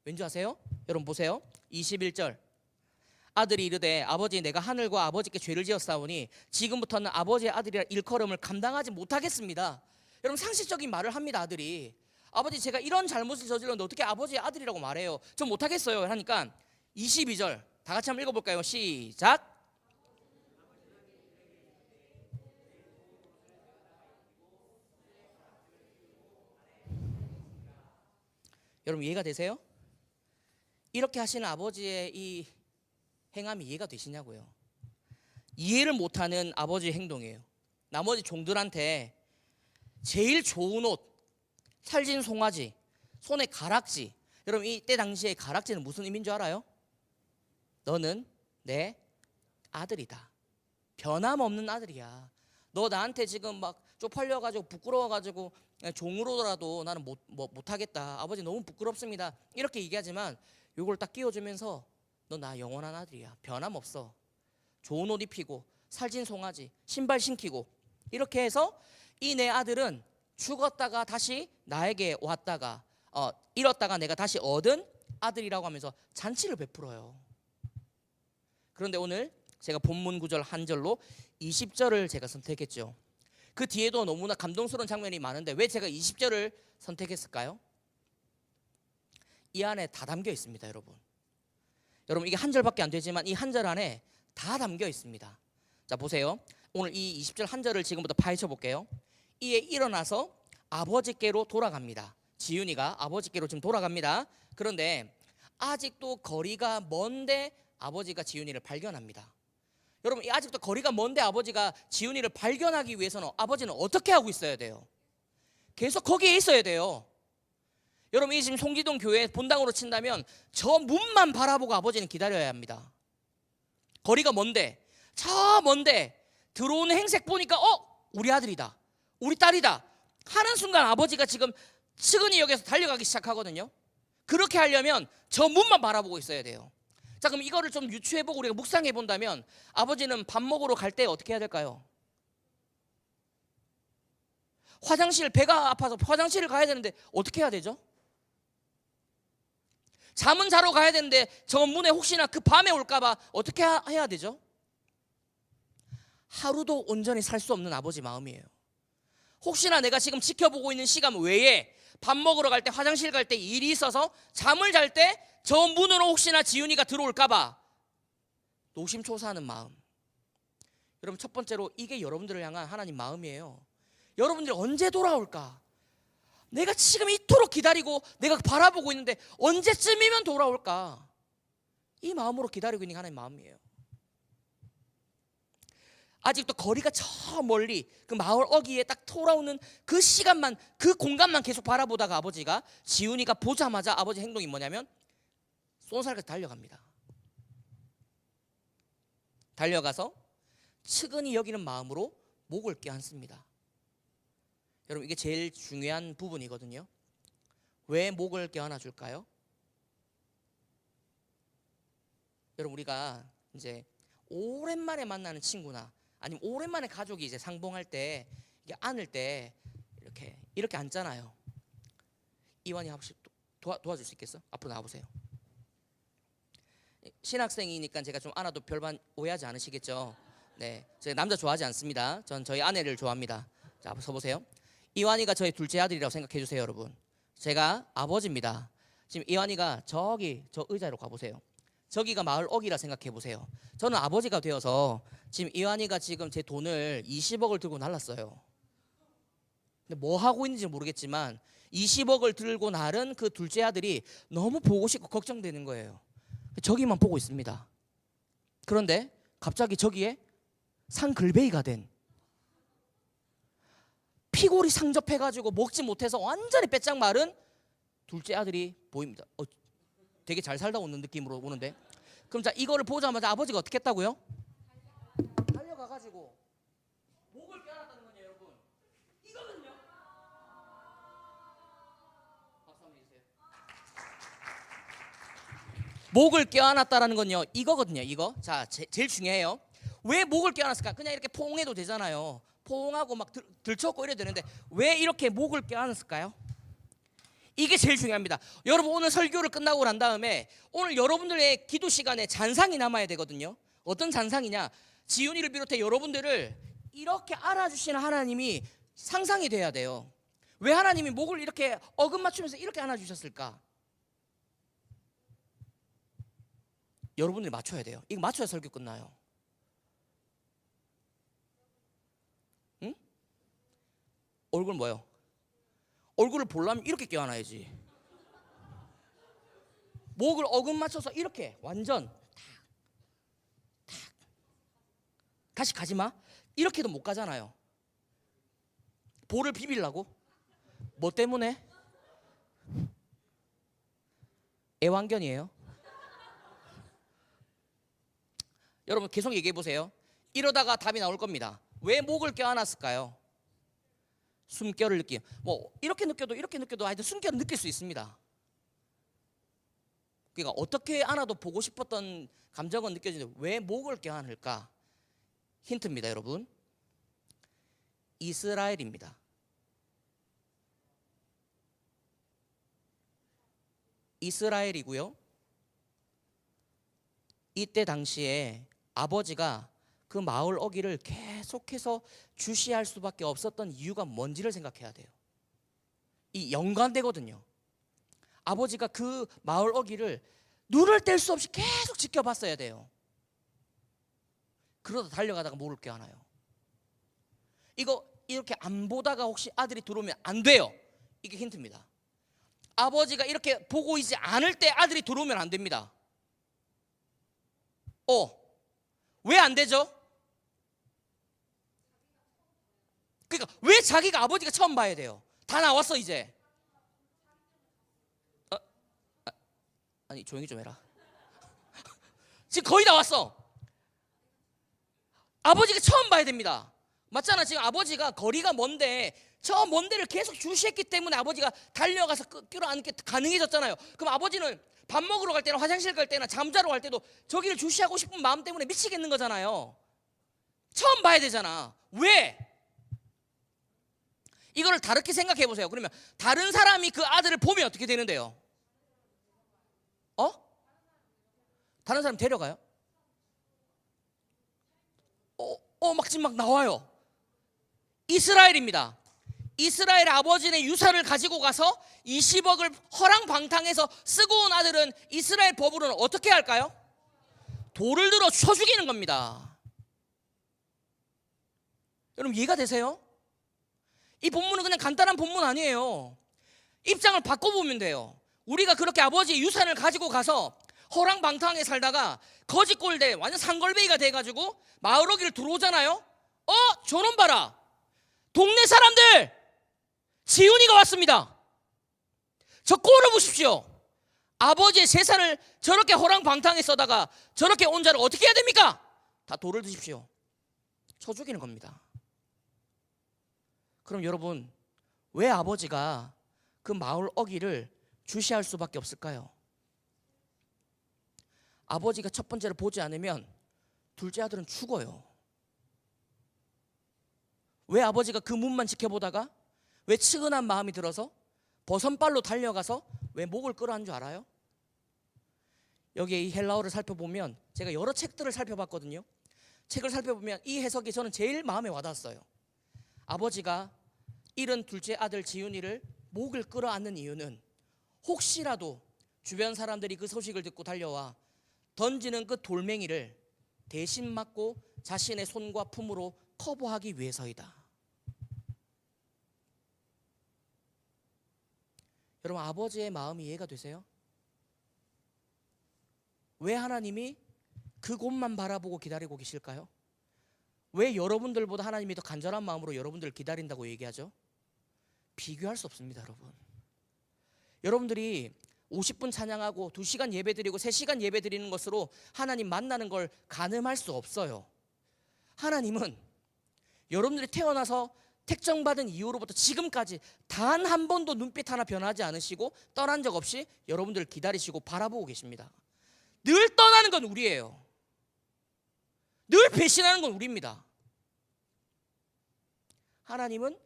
왠지 아세요? 여러분 보세요. 21절 아들이 이르되 아버지 내가 하늘과 아버지께 죄를 지었사오니 지금부터는 아버지의 아들이라 일컬음을 감당하지 못하겠습니다. 여러분 상식적인 말을 합니다. 아들이 아버지 제가 이런 잘못을 저질렀는데 어떻게 아버지의 아들이라고 말해요? 전 못하겠어요 하니까 22절 다 같이 한번 읽어볼까요? 시작. 여러분 이해가 되세요? 이렇게 하시는 아버지의 이 행함이 이해가 되시냐고요? 이해를 못하는 아버지의 행동이에요. 나머지 종들한테 제일 좋은 옷, 살진 송아지, 손에 가락지. 여러분 이때 당시에 가락지는 무슨 의미인 줄 알아요? 너는 내 아들이다. 변함없는 아들이야. 너 나한테 지금 막 쪽팔려가지고 부끄러워가지고 종으로라도 나는 못하겠다. 아버지 너무 부끄럽습니다. 이렇게 얘기하지만 이걸 딱 끼워주면서 너 나 영원한 아들이야. 변함없어. 좋은 옷 입히고 살진 송아지, 신발 신기고 이렇게 해서 이 내 아들은 죽었다가 다시 나에게 왔다가 잃었다가 내가 다시 얻은 아들이라고 하면서 잔치를 베풀어요. 그런데 오늘 제가 본문 구절 한 절로 20절을 제가 선택했죠. 그 뒤에도 너무나 감동스러운 장면이 많은데 왜 제가 20절을 선택했을까요? 이 안에 다 담겨 있습니다. 여러분 이게 한 절밖에 안 되지만 이 한 절 안에 다 담겨 있습니다. 자 보세요. 오늘 이 20절 한 절을 지금부터 파헤쳐 볼게요. 이에 일어나서 아버지께로 돌아갑니다. 지윤이가 아버지께로 지금 돌아갑니다. 그런데 아직도 거리가 먼데 아버지가 지윤이를 발견합니다. 여러분 아직도 거리가 먼데 아버지가 지윤이를 발견하기 위해서는 아버지는 어떻게 하고 있어야 돼요? 계속 거기에 있어야 돼요. 여러분 이 지금 송기동 교회 본당으로 친다면 저 문만 바라보고 아버지는 기다려야 합니다. 거리가 먼데 저 먼데 들어오는 행색 보니까 우리 아들이다 우리 딸이다 하는 순간 아버지가 지금 측은히 여기서 달려가기 시작하거든요. 그렇게 하려면 저 문만 바라보고 있어야 돼요. 자 그럼 이거를 좀 유추해보고 우리가 묵상해 본다면 아버지는 밥 먹으러 갈 때 어떻게 해야 될까요? 배가 아파서 화장실을 가야 되는데 어떻게 해야 되죠? 잠은 자러 가야 되는데 저 문에 혹시나 그 밤에 올까봐 어떻게 해야 되죠? 하루도 온전히 살 수 없는 아버지 마음이에요. 혹시나 내가 지금 지켜보고 있는 시간 외에 밥 먹으러 갈 때, 화장실 갈 때 일이 있어서 잠을 잘 때 저 문으로 혹시나 지훈이가 들어올까봐 노심초사하는 마음. 여러분, 첫 번째로 이게 여러분들을 향한 하나님 마음이에요. 여러분들이 언제 돌아올까? 내가 지금 이토록 기다리고 내가 바라보고 있는데 언제쯤이면 돌아올까? 이 마음으로 기다리고 있는 게 하나님 마음이에요. 아직도 거리가 저 멀리 그 마을 어귀에 딱 돌아오는 그 시간만, 그 공간만 계속 바라보다가 아버지가, 지훈이가 보자마자 아버지 행동이 뭐냐면 쏜살같이 달려갑니다. 달려가서 측은히 여기는 마음으로 목을 껴안습니다. 여러분, 이게 제일 중요한 부분이거든요. 왜 목을 껴안아 줄까요? 여러분, 우리가 이제 오랜만에 만나는 친구나 아니면 오랜만에 가족이 이제 상봉할 때, 이게 안을 때 이렇게 앉잖아요. 이완이 혹시 도와줄 수 있겠어? 앞으로 나와보세요. 신학생이니까 제가 좀 안아도 별반 오해하지 않으시겠죠? 네, 제가 남자 좋아하지 않습니다. 전 저희 아내를 좋아합니다. 자, 한번 서보세요. 이완이가 저희 둘째 아들이라고 생각해 주세요, 여러분. 제가 아버지입니다. 지금 이완이가 저기 저 의자로 가보세요. 저기가 마을 어귀라 생각해 보세요. 저는 아버지가 되어서 지금 이완이가 지금 제 돈을 20억을 들고 날랐어요. 근데 뭐 하고 있는지 모르겠지만 20억을 들고 나른 그 둘째 아들이 너무 보고 싶고 걱정되는 거예요. 저기만 보고 있습니다. 그런데 갑자기 저기에 상글베이가 된, 피골이 상접해가지고 먹지 못해서 완전히 빼짝 마른 둘째 아들이 보입니다. 되게 잘 살다 오는 느낌으로 오는데, 그럼 자, 이거를 보자마자 아버지가 어떻게 했다고요? 달려가가지고 목을 껴안았다는 거냐, 여러분? 이거는요. 박수 한번 해주세요. 목을 껴안았다라는 건요, 이거거든요. 이거. 자, 제일 중요해요. 왜 목을 껴안았을까? 그냥 이렇게 포옹해도 되잖아요. 포옹하고 막 들쳤고 이래도 되는데 왜 이렇게 목을 껴안았을까요? 이게 제일 중요합니다. 여러분, 오늘 설교를 끝나고 난 다음에 오늘 여러분들의 기도 시간에 잔상이 남아야 되거든요. 어떤 잔상이냐? 지훈이를 비롯해 여러분들을 이렇게 알아주시는 하나님이 상상이 돼야 돼요. 왜 하나님이 목을 이렇게 어금 맞추면서 이렇게 안아주셨을까? 여러분들이 맞춰야 돼요. 이거 맞춰야 설교 끝나요. 응? 얼굴 뭐요? 얼굴을 보려면 이렇게 껴안아야지. 목을 어금 맞춰서 이렇게 완전 탁. 다시 가지마. 이렇게도 못 가잖아요. 볼을 비비려고? 뭐 때문에? 애완견이에요. 여러분, 계속 얘기해 보세요. 이러다가 답이 나올 겁니다. 왜 목을 껴안았을까요? 숨결을 느끼. 뭐 이렇게 느껴도 하여튼 숨결을 느낄 수 있습니다. 그러니까 어떻게 안아도 보고 싶었던 감정은 느껴지는데 왜 목을 껴안을까? 힌트입니다, 여러분. 이스라엘입니다. 이스라엘이고요. 이때 당시에 아버지가 그 마을 어귀를 계속해서 주시할 수밖에 없었던 이유가 뭔지를 생각해야 돼요. 이 연관되거든요. 아버지가 그 마을 어귀를 눈을 뗄 수 없이 계속 지켜봤어야 돼요. 그러다 달려가다가 목을 껴안아요. 이거 이렇게 안 보다가 혹시 아들이 들어오면 안 돼요. 이게 힌트입니다. 아버지가 이렇게 보고 있지 않을 때 아들이 들어오면 안 됩니다. 왜 안 되죠? 그러니까 왜 자기가 아버지가 처음 봐야 돼요? 다 나왔어 이제. 아니, 조용히 좀 해라. 지금 거의 나왔어. 아버지가 처음 봐야 됩니다. 맞잖아. 지금 아버지가 거리가 먼데 저 먼 데를 계속 주시했기 때문에 아버지가 달려가서 끌어안게 가능해졌잖아요. 그럼 아버지는 밥 먹으러 갈 때나 화장실 갈 때나 잠자러 갈 때도 저기를 주시하고 싶은 마음 때문에 미치겠는 거잖아요. 처음 봐야 되잖아. 왜? 이거를 다르게 생각해 보세요. 그러면 다른 사람이 그 아들을 보면 어떻게 되는데요? 다른 사람 데려가요? 막 지금 막 나와요. 이스라엘입니다. 이스라엘 아버지의 유산을 가지고 가서 20억을 허랑방탕해서 쓰고 온 아들은 이스라엘 법으로는 어떻게 할까요? 돌을 들어 쳐 죽이는 겁니다. 여러분 이해가 되세요? 이 본문은 그냥 간단한 본문 아니에요. 입장을 바꿔보면 돼요. 우리가 그렇게 아버지의 유산을 가지고 가서 허랑방탕하게 살다가 거지꼴대 완전 상걸베이가 돼가지고 마을어기를 들어오잖아요. 저놈 봐라, 동네 사람들, 지훈이가 왔습니다. 저 꼴을 보십시오. 아버지의 재산을 저렇게 허랑방탕하게 써다가 저렇게 온 자를 어떻게 해야 됩니까? 다 돌을 드십시오. 쳐 죽이는 겁니다. 그럼 여러분, 왜 아버지가 그 마을 어기를 주시할 수밖에 없을까요? 아버지가 첫 번째를 보지 않으면 둘째 아들은 죽어요. 왜 아버지가 그 문만 지켜보다가 왜 측은한 마음이 들어서 버선발로 달려가서 왜 목을 끌어한 줄 알아요? 여기에 이 헬라어를 살펴보면, 제가 여러 책들을 살펴봤거든요. 책을 살펴보면 이 해석이 저는 제일 마음에 와닿았어요. 아버지가 잃은 둘째 아들 지훈이를 목을 끌어안는 이유는 혹시라도 주변 사람들이 그 소식을 듣고 달려와 던지는 그 돌멩이를 대신 맞고 자신의 손과 품으로 커버하기 위해서이다. 여러분, 아버지의 마음이 이해가 되세요? 왜 하나님이 그곳만 바라보고 기다리고 계실까요? 왜 여러분들보다 하나님이 더 간절한 마음으로 여러분들을 기다린다고 얘기하죠? 비교할 수 없습니다, 여러분. 여러분들이 50분 찬양하고 2시간 예배드리고 3시간 예배드리는 것으로 하나님 만나는 걸 가늠할 수 없어요. 하나님은 여러분들이 태어나서 택정받은 이후로부터 지금까지 단 한 번도 눈빛 하나 변하지 않으시고 떠난 적 없이 여러분들을 기다리시고 바라보고 계십니다. 늘 떠나는 건 우리예요. 늘 배신하는 건 우리입니다. 하나님은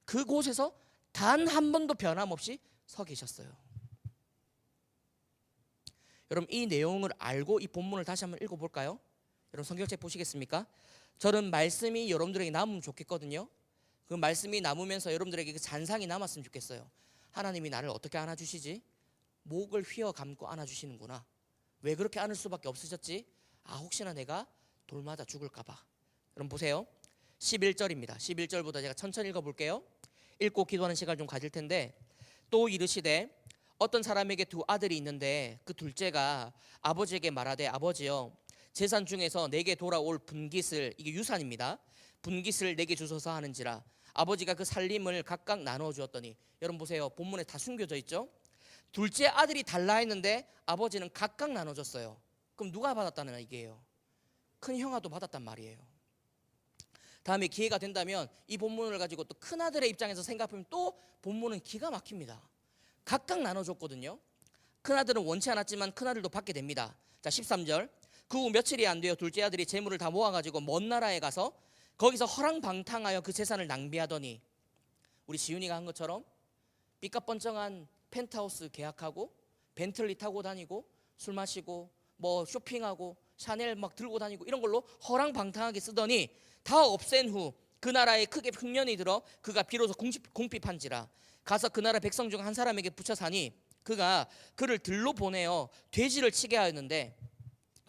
그곳에서 단 한 번도 변함없이 서 계셨어요. 여러분, 이 내용을 알고 이 본문을 다시 한번 읽어볼까요? 여러분, 성경책 보시겠습니까? 저는 말씀이 여러분들에게 남으면 좋겠거든요. 그 말씀이 남으면서 여러분들에게 그 잔상이 남았으면 좋겠어요. 하나님이 나를 어떻게 안아주시지? 목을 휘어 감고 안아주시는구나. 왜 그렇게 안을 수밖에 없으셨지? 혹시나 내가 돌 맞아 죽을까 봐. 여러분 보세요. 11절입니다. 11절보다 제가 천천히 읽어볼게요. 읽고 기도하는 시간을 좀 가질 텐데, 또 이르시되 어떤 사람에게 두 아들이 있는데 그 둘째가 아버지에게 말하되 아버지여, 재산 중에서 내게 돌아올 분깃을, 이게 유산입니다, 분깃을 내게 주소서 하는지라. 아버지가 그 살림을 각각 나누어 주었더니, 여러분 보세요. 본문에 다 숨겨져 있죠. 둘째 아들이 달라 했는데 아버지는 각각 나눠줬어요. 그럼 누가 받았다는 얘기예요? 큰 형아도 받았단 말이에요. 다음에 기회가 된다면 이 본문을 가지고 또 큰아들의 입장에서 생각하면 또 본문은 기가 막힙니다. 각각 나눠줬거든요. 큰아들은 원치 않았지만 큰아들도 받게 됩니다. 자, 13절. 그 후 며칠이 안 되어 둘째 아들이 재물을 다 모아가지고 먼 나라에 가서 거기서 허랑방탕하여 그 재산을 낭비하더니, 우리 지훈이가 한 것처럼 삐까뻔쩍한 펜트하우스 계약하고 벤틀리 타고 다니고 술 마시고 뭐 쇼핑하고 샤넬 막 들고 다니고 이런 걸로 허랑방탕하게 쓰더니 다 없앤 후 그 나라에 크게 흉년이 들어 그가 비로소 궁핍한지라. 가서 그 나라 백성 중 한 사람에게 붙여 사니 그가 그를 들로 보내어 돼지를 치게 하였는데,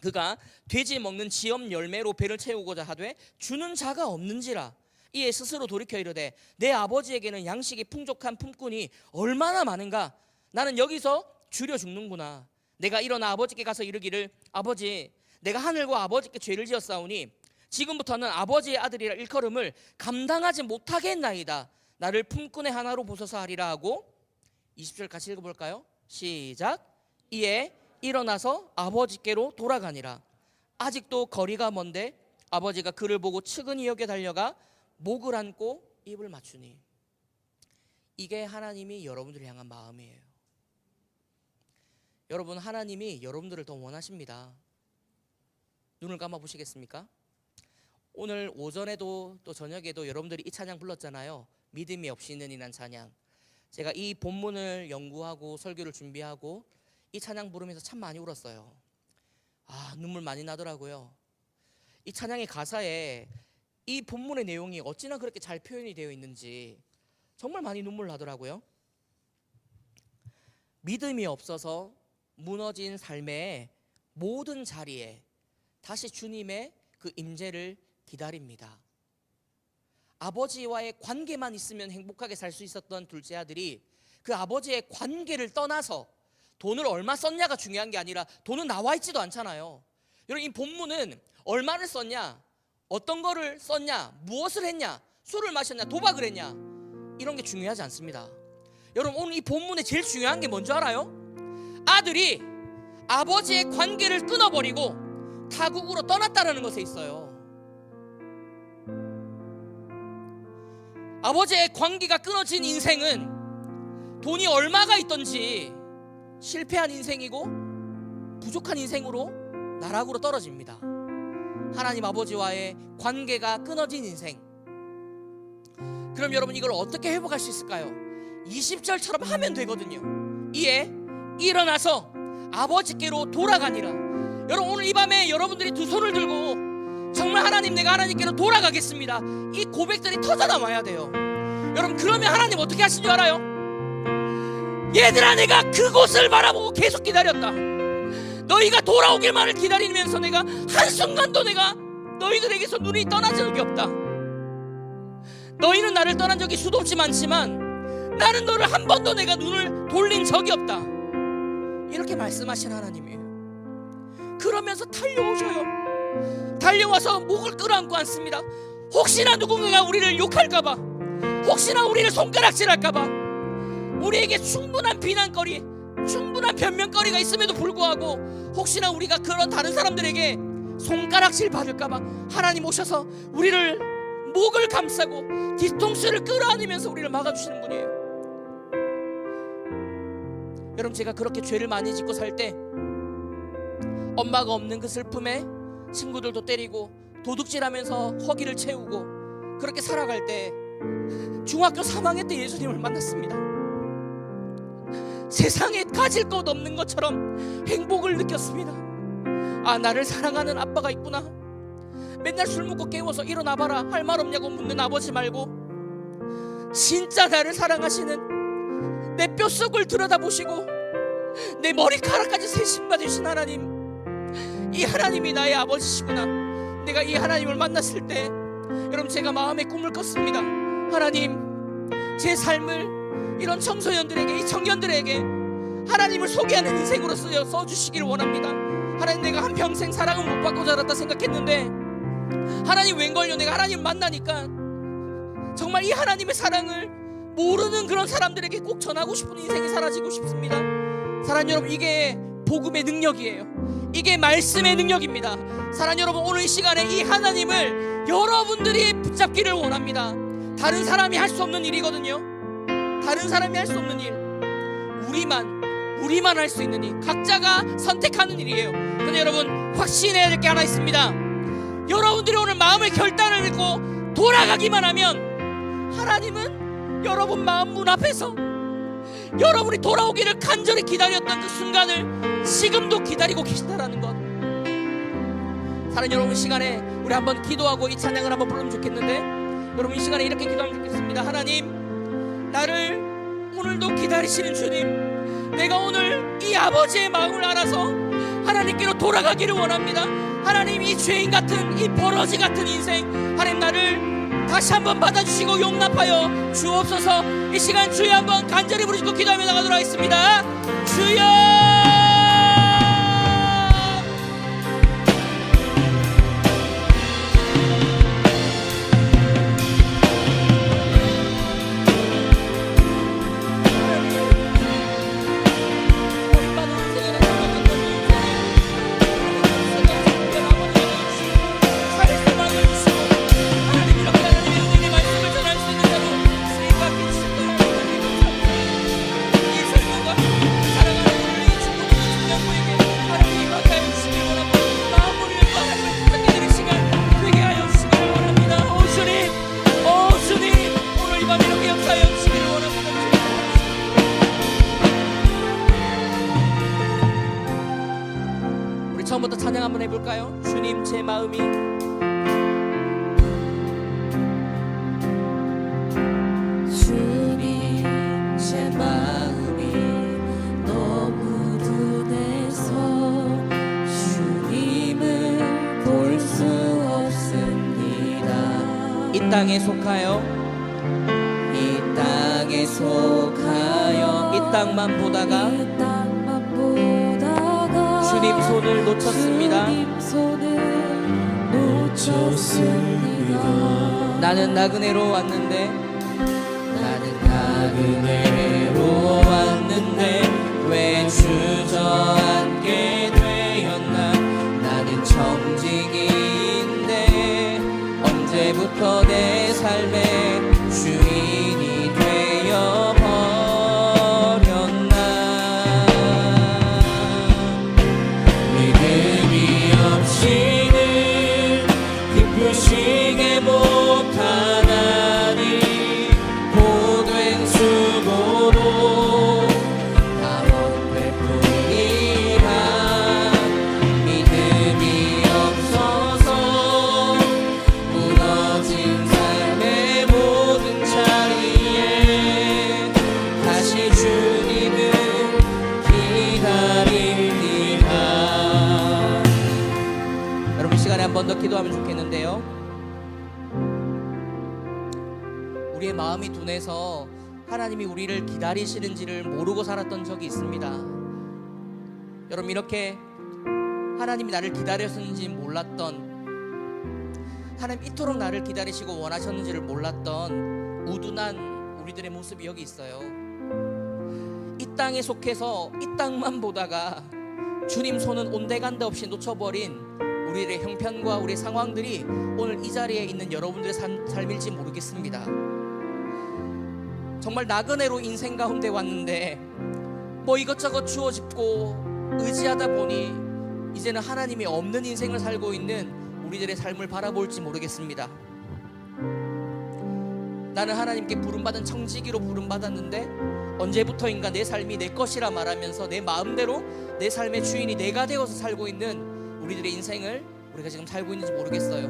그가 돼지 먹는 지엄 열매로 배를 채우고자 하되 주는 자가 없는지라. 이에 스스로 돌이켜 이르되 내 아버지에게는 양식이 풍족한 품꾼이 얼마나 많은가. 나는 여기서 줄여 죽는구나. 내가 일어나 아버지께 가서 이르기를 아버지, 내가 하늘과 아버지께 죄를 지었사오니 지금부터는 아버지의 아들이라 일컬음을 감당하지 못하겠나이다. 나를 품꾼의 하나로 보소서 하리라 하고, 20절 같이 읽어볼까요? 시작. 이에 일어나서 아버지께로 돌아가니라. 아직도 거리가 먼데 아버지가 그를 보고 측은히 여겨 달려가 목을 안고 입을 맞추니. 이게 하나님이 여러분들을 향한 마음이에요. 여러분, 하나님이 여러분들을 더 원하십니다. 눈을 감아 보시겠습니까? 오늘 오전에도 또 저녁에도 여러분들이 이 찬양 불렀잖아요. 믿음이 없이는 이란 찬양. 제가 이 본문을 연구하고 설교를 준비하고 이 찬양 부르면서 참 많이 울었어요. 눈물 많이 나더라고요. 이 찬양의 가사에 이 본문의 내용이 어찌나 그렇게 잘 표현이 되어 있는지 정말 많이 눈물 나더라고요. 믿음이 없어서 무너진 삶의 모든 자리에 다시 주님의 그 임재를 기다립니다. 아버지와의 관계만 있으면 행복하게 살 수 있었던 둘째 아들이 그 아버지의 관계를 떠나서 돈을 얼마 썼냐가 중요한 게 아니라 돈은 나와 있지도 않잖아요. 여러분, 이 본문은 얼마를 썼냐, 어떤 거를 썼냐, 무엇을 했냐, 술을 마셨냐, 도박을 했냐, 이런 게 중요하지 않습니다. 여러분, 오늘 이 본문에 제일 중요한 게 뭔지 알아요? 아들이 아버지의 관계를 끊어버리고 타국으로 떠났다는 것에 있어요. 아버지의 관계가 끊어진 인생은 돈이 얼마가 있던지 실패한 인생이고 부족한 인생으로 나락으로 떨어집니다. 하나님 아버지와의 관계가 끊어진 인생. 그럼 여러분, 이걸 어떻게 회복할 수 있을까요? 20절처럼 하면 되거든요. 이에 일어나서 아버지께로 돌아가니라. 여러분, 오늘 이 밤에 여러분들이 두 손을 들고 정말 하나님, 내가 하나님께로 돌아가겠습니다, 이 고백들이 터져나와야 돼요. 여러분, 그러면 하나님 어떻게 하신 줄 알아요? 얘들아, 내가 그곳을 바라보고 계속 기다렸다. 너희가 돌아오길만을 기다리면서 내가 한순간도 내가 너희들에게서 눈이 떠나진 적이 없다. 너희는 나를 떠난 적이 수도 없이 많지만 나는 너를 한 번도 내가 눈을 돌린 적이 없다. 이렇게 말씀하신 하나님이에요. 그러면서 달려오셔요. 달려와서 목을 끌어안고 앉습니다. 혹시나 누군가가 우리를 욕할까봐, 혹시나 우리를 손가락질할까봐, 우리에게 충분한 비난거리, 충분한 변명거리가 있음에도 불구하고 혹시나 우리가 그런 다른 사람들에게 손가락질 받을까봐 하나님 오셔서 우리를 목을 감싸고 뒤통수를 끌어안으면서 우리를 막아주시는 분이에요. 여러분, 제가 그렇게 죄를 많이 짓고 살 때 엄마가 없는 그 슬픔에 친구들도 때리고 도둑질하면서 허기를 채우고 그렇게 살아갈 때 중학교 3학년 때 예수님을 만났습니다. 세상에 가질 것 없는 것처럼 행복을 느꼈습니다. 아, 나를 사랑하는 아빠가 있구나. 맨날 술 먹고 깨워서 일어나봐라 할 말 없냐고 묻는 아버지 말고 진짜 나를 사랑하시는, 내 뼛속을 들여다보시고 내 머리카락까지 세심받으신 하나님, 이 하나님이 나의 아버지시구나. 내가 이 하나님을 만났을 때 여러분, 제가 마음에 꿈을 꿨습니다. 하나님, 제 삶을 이런 청소년들에게, 이 청년들에게 하나님을 소개하는 인생으로 써주시기를 원합니다. 하나님, 내가 한평생 사랑을 못 받고 자랐다 생각했는데 하나님, 웬걸요, 내가 하나님 만나니까 정말 이 하나님의 사랑을 모르는 그런 사람들에게 꼭 전하고 싶은 인생이 사라지고 싶습니다. 사랑하는 여러분, 이게 복음의 능력이에요. 이게 말씀의 능력입니다. 사랑하는 여러분, 오늘 이 시간에 이 하나님을 여러분들이 붙잡기를 원합니다. 다른 사람이 할 수 없는 일이거든요. 다른 사람이 할 수 없는 일, 우리만 할 수 있는 일, 각자가 선택하는 일이에요. 근데 여러분, 확신해야 될 게 하나 있습니다. 여러분들이 오늘 마음의 결단을 읽고 돌아가기만 하면 하나님은 여러분 마음 문 앞에서 여러분이 돌아오기를 간절히 기다렸던 그 순간을 지금도 기다리고 계시다라는 것. 사랑하는 여러분, 시간에 우리 한번 기도하고 이 찬양을 한번 부르면 좋겠는데, 여러분 이 시간에 이렇게 기도하면 좋겠습니다. 하나님, 나를 오늘도 기다리시는 주님, 내가 오늘 이 아버지의 마음을 알아서 하나님께로 돌아가기를 원합니다. 하나님, 이 죄인 같은, 이 버러지 같은 인생, 하나님 나를 다시 한번 받아주시고 용납하여 주옵소서. 이 시간 주여 한번 간절히 부르시고 기도하며 나가도록 하겠습니다. 주여, 처음부터 찬양 한번 해볼까요? 주님, 제 마음이 주님 땅에 속하여 이 땅에 속하여 이 땅만 보다가 주님 손을 놓쳤습니다. 나는 나그네로 왔는데 왜 주저앉게 되었나. 나는 청지기인데 언제부터 내 삶의 주인이 되어버렸나. 믿음이 없이는 기쁘시게 못하나니 고된 수고로 다 헛될 뿐이라. 믿음이 없어서 무너진 삶의 모든 자리에 다시 주님을 기다립니다. 여러분, 이 시간에 한 번 더 기도하면 좋겠는데요, 우리의 마음이 둔해서 하나님이 우리를 기다리시는지를 모르고 살았던 적이 있습니다. 여러분, 이렇게 하나님이 나를 기다렸는지 몰랐던, 하나님 이토록 나를 기다리시고 원하셨는지를 몰랐던 우둔한 우리들의 모습이 여기 있어요. 이 땅에 속해서 이 땅만 보다가 주님 손은 온데간데 없이 놓쳐버린 우리의 형편과 우리의 상황들이 오늘 이 자리에 있는 여러분들의 삶일지 모르겠습니다. 정말 나그네로 인생 가운데 왔는데 뭐 이것저것 주어짓고 의지하다 보니 이제는 하나님이 없는 인생을 살고 있는 우리들의 삶을 바라볼지 모르겠습니다. 나는 하나님께 부름받은 청지기로 부름받았는데 언제부터인가 내 삶이 내 것이라 말하면서 내 마음대로 내 삶의 주인이 내가 되어서 살고 있는 우리들의 인생을 우리가 지금 살고 있는지 모르겠어요.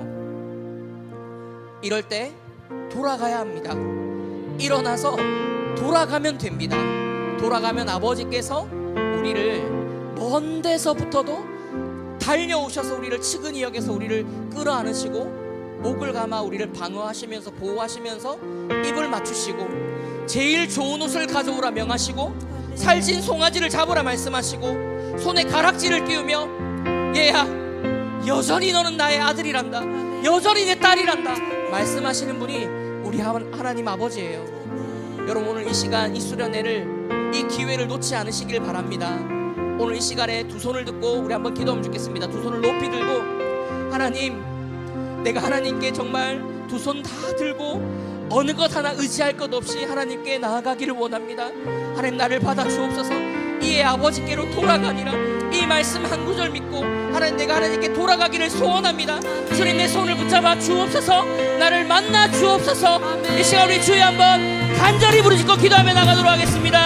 이럴 때 돌아가야 합니다. 일어나서 돌아가면 됩니다. 돌아가면 아버지께서 우리를 먼 데서부터도 달려오셔서 우리를 측은히 여겨서 우리를 끌어안으시고 목을 감아 우리를 방어하시면서 보호하시면서 입을 맞추시고 제일 좋은 옷을 가져오라 명하시고 살찐 송아지를 잡으라 말씀하시고 손에 가락지를 끼우며 얘야, 여전히 너는 나의 아들이란다, 여전히 내 딸이란다 말씀하시는 분이 우리 하나님 아버지예요. 여러분, 오늘 이 시간, 이 수련회를, 이 기회를 놓지 않으시길 바랍니다. 오늘 이 시간에 두 손을 듣고 우리 한번 기도하면 좋겠습니다. 두 손을 높이 들고, 하나님, 내가 하나님께 정말 두 손 다 들고 어느 것 하나 의지할 것 없이 하나님께 나아가기를 원합니다. 하나님, 나를 받아 주옵소서. 이의 아버지께로 돌아가니라, 이 말씀 한 구절 믿고 하나님, 내가 하나님께 돌아가기를 소원합니다. 주님, 내 손을 붙잡아 주옵소서. 나를 만나 주옵소서. 이 시간 우리 주여 한번 간절히 부르짖고 기도하며 나가도록 하겠습니다.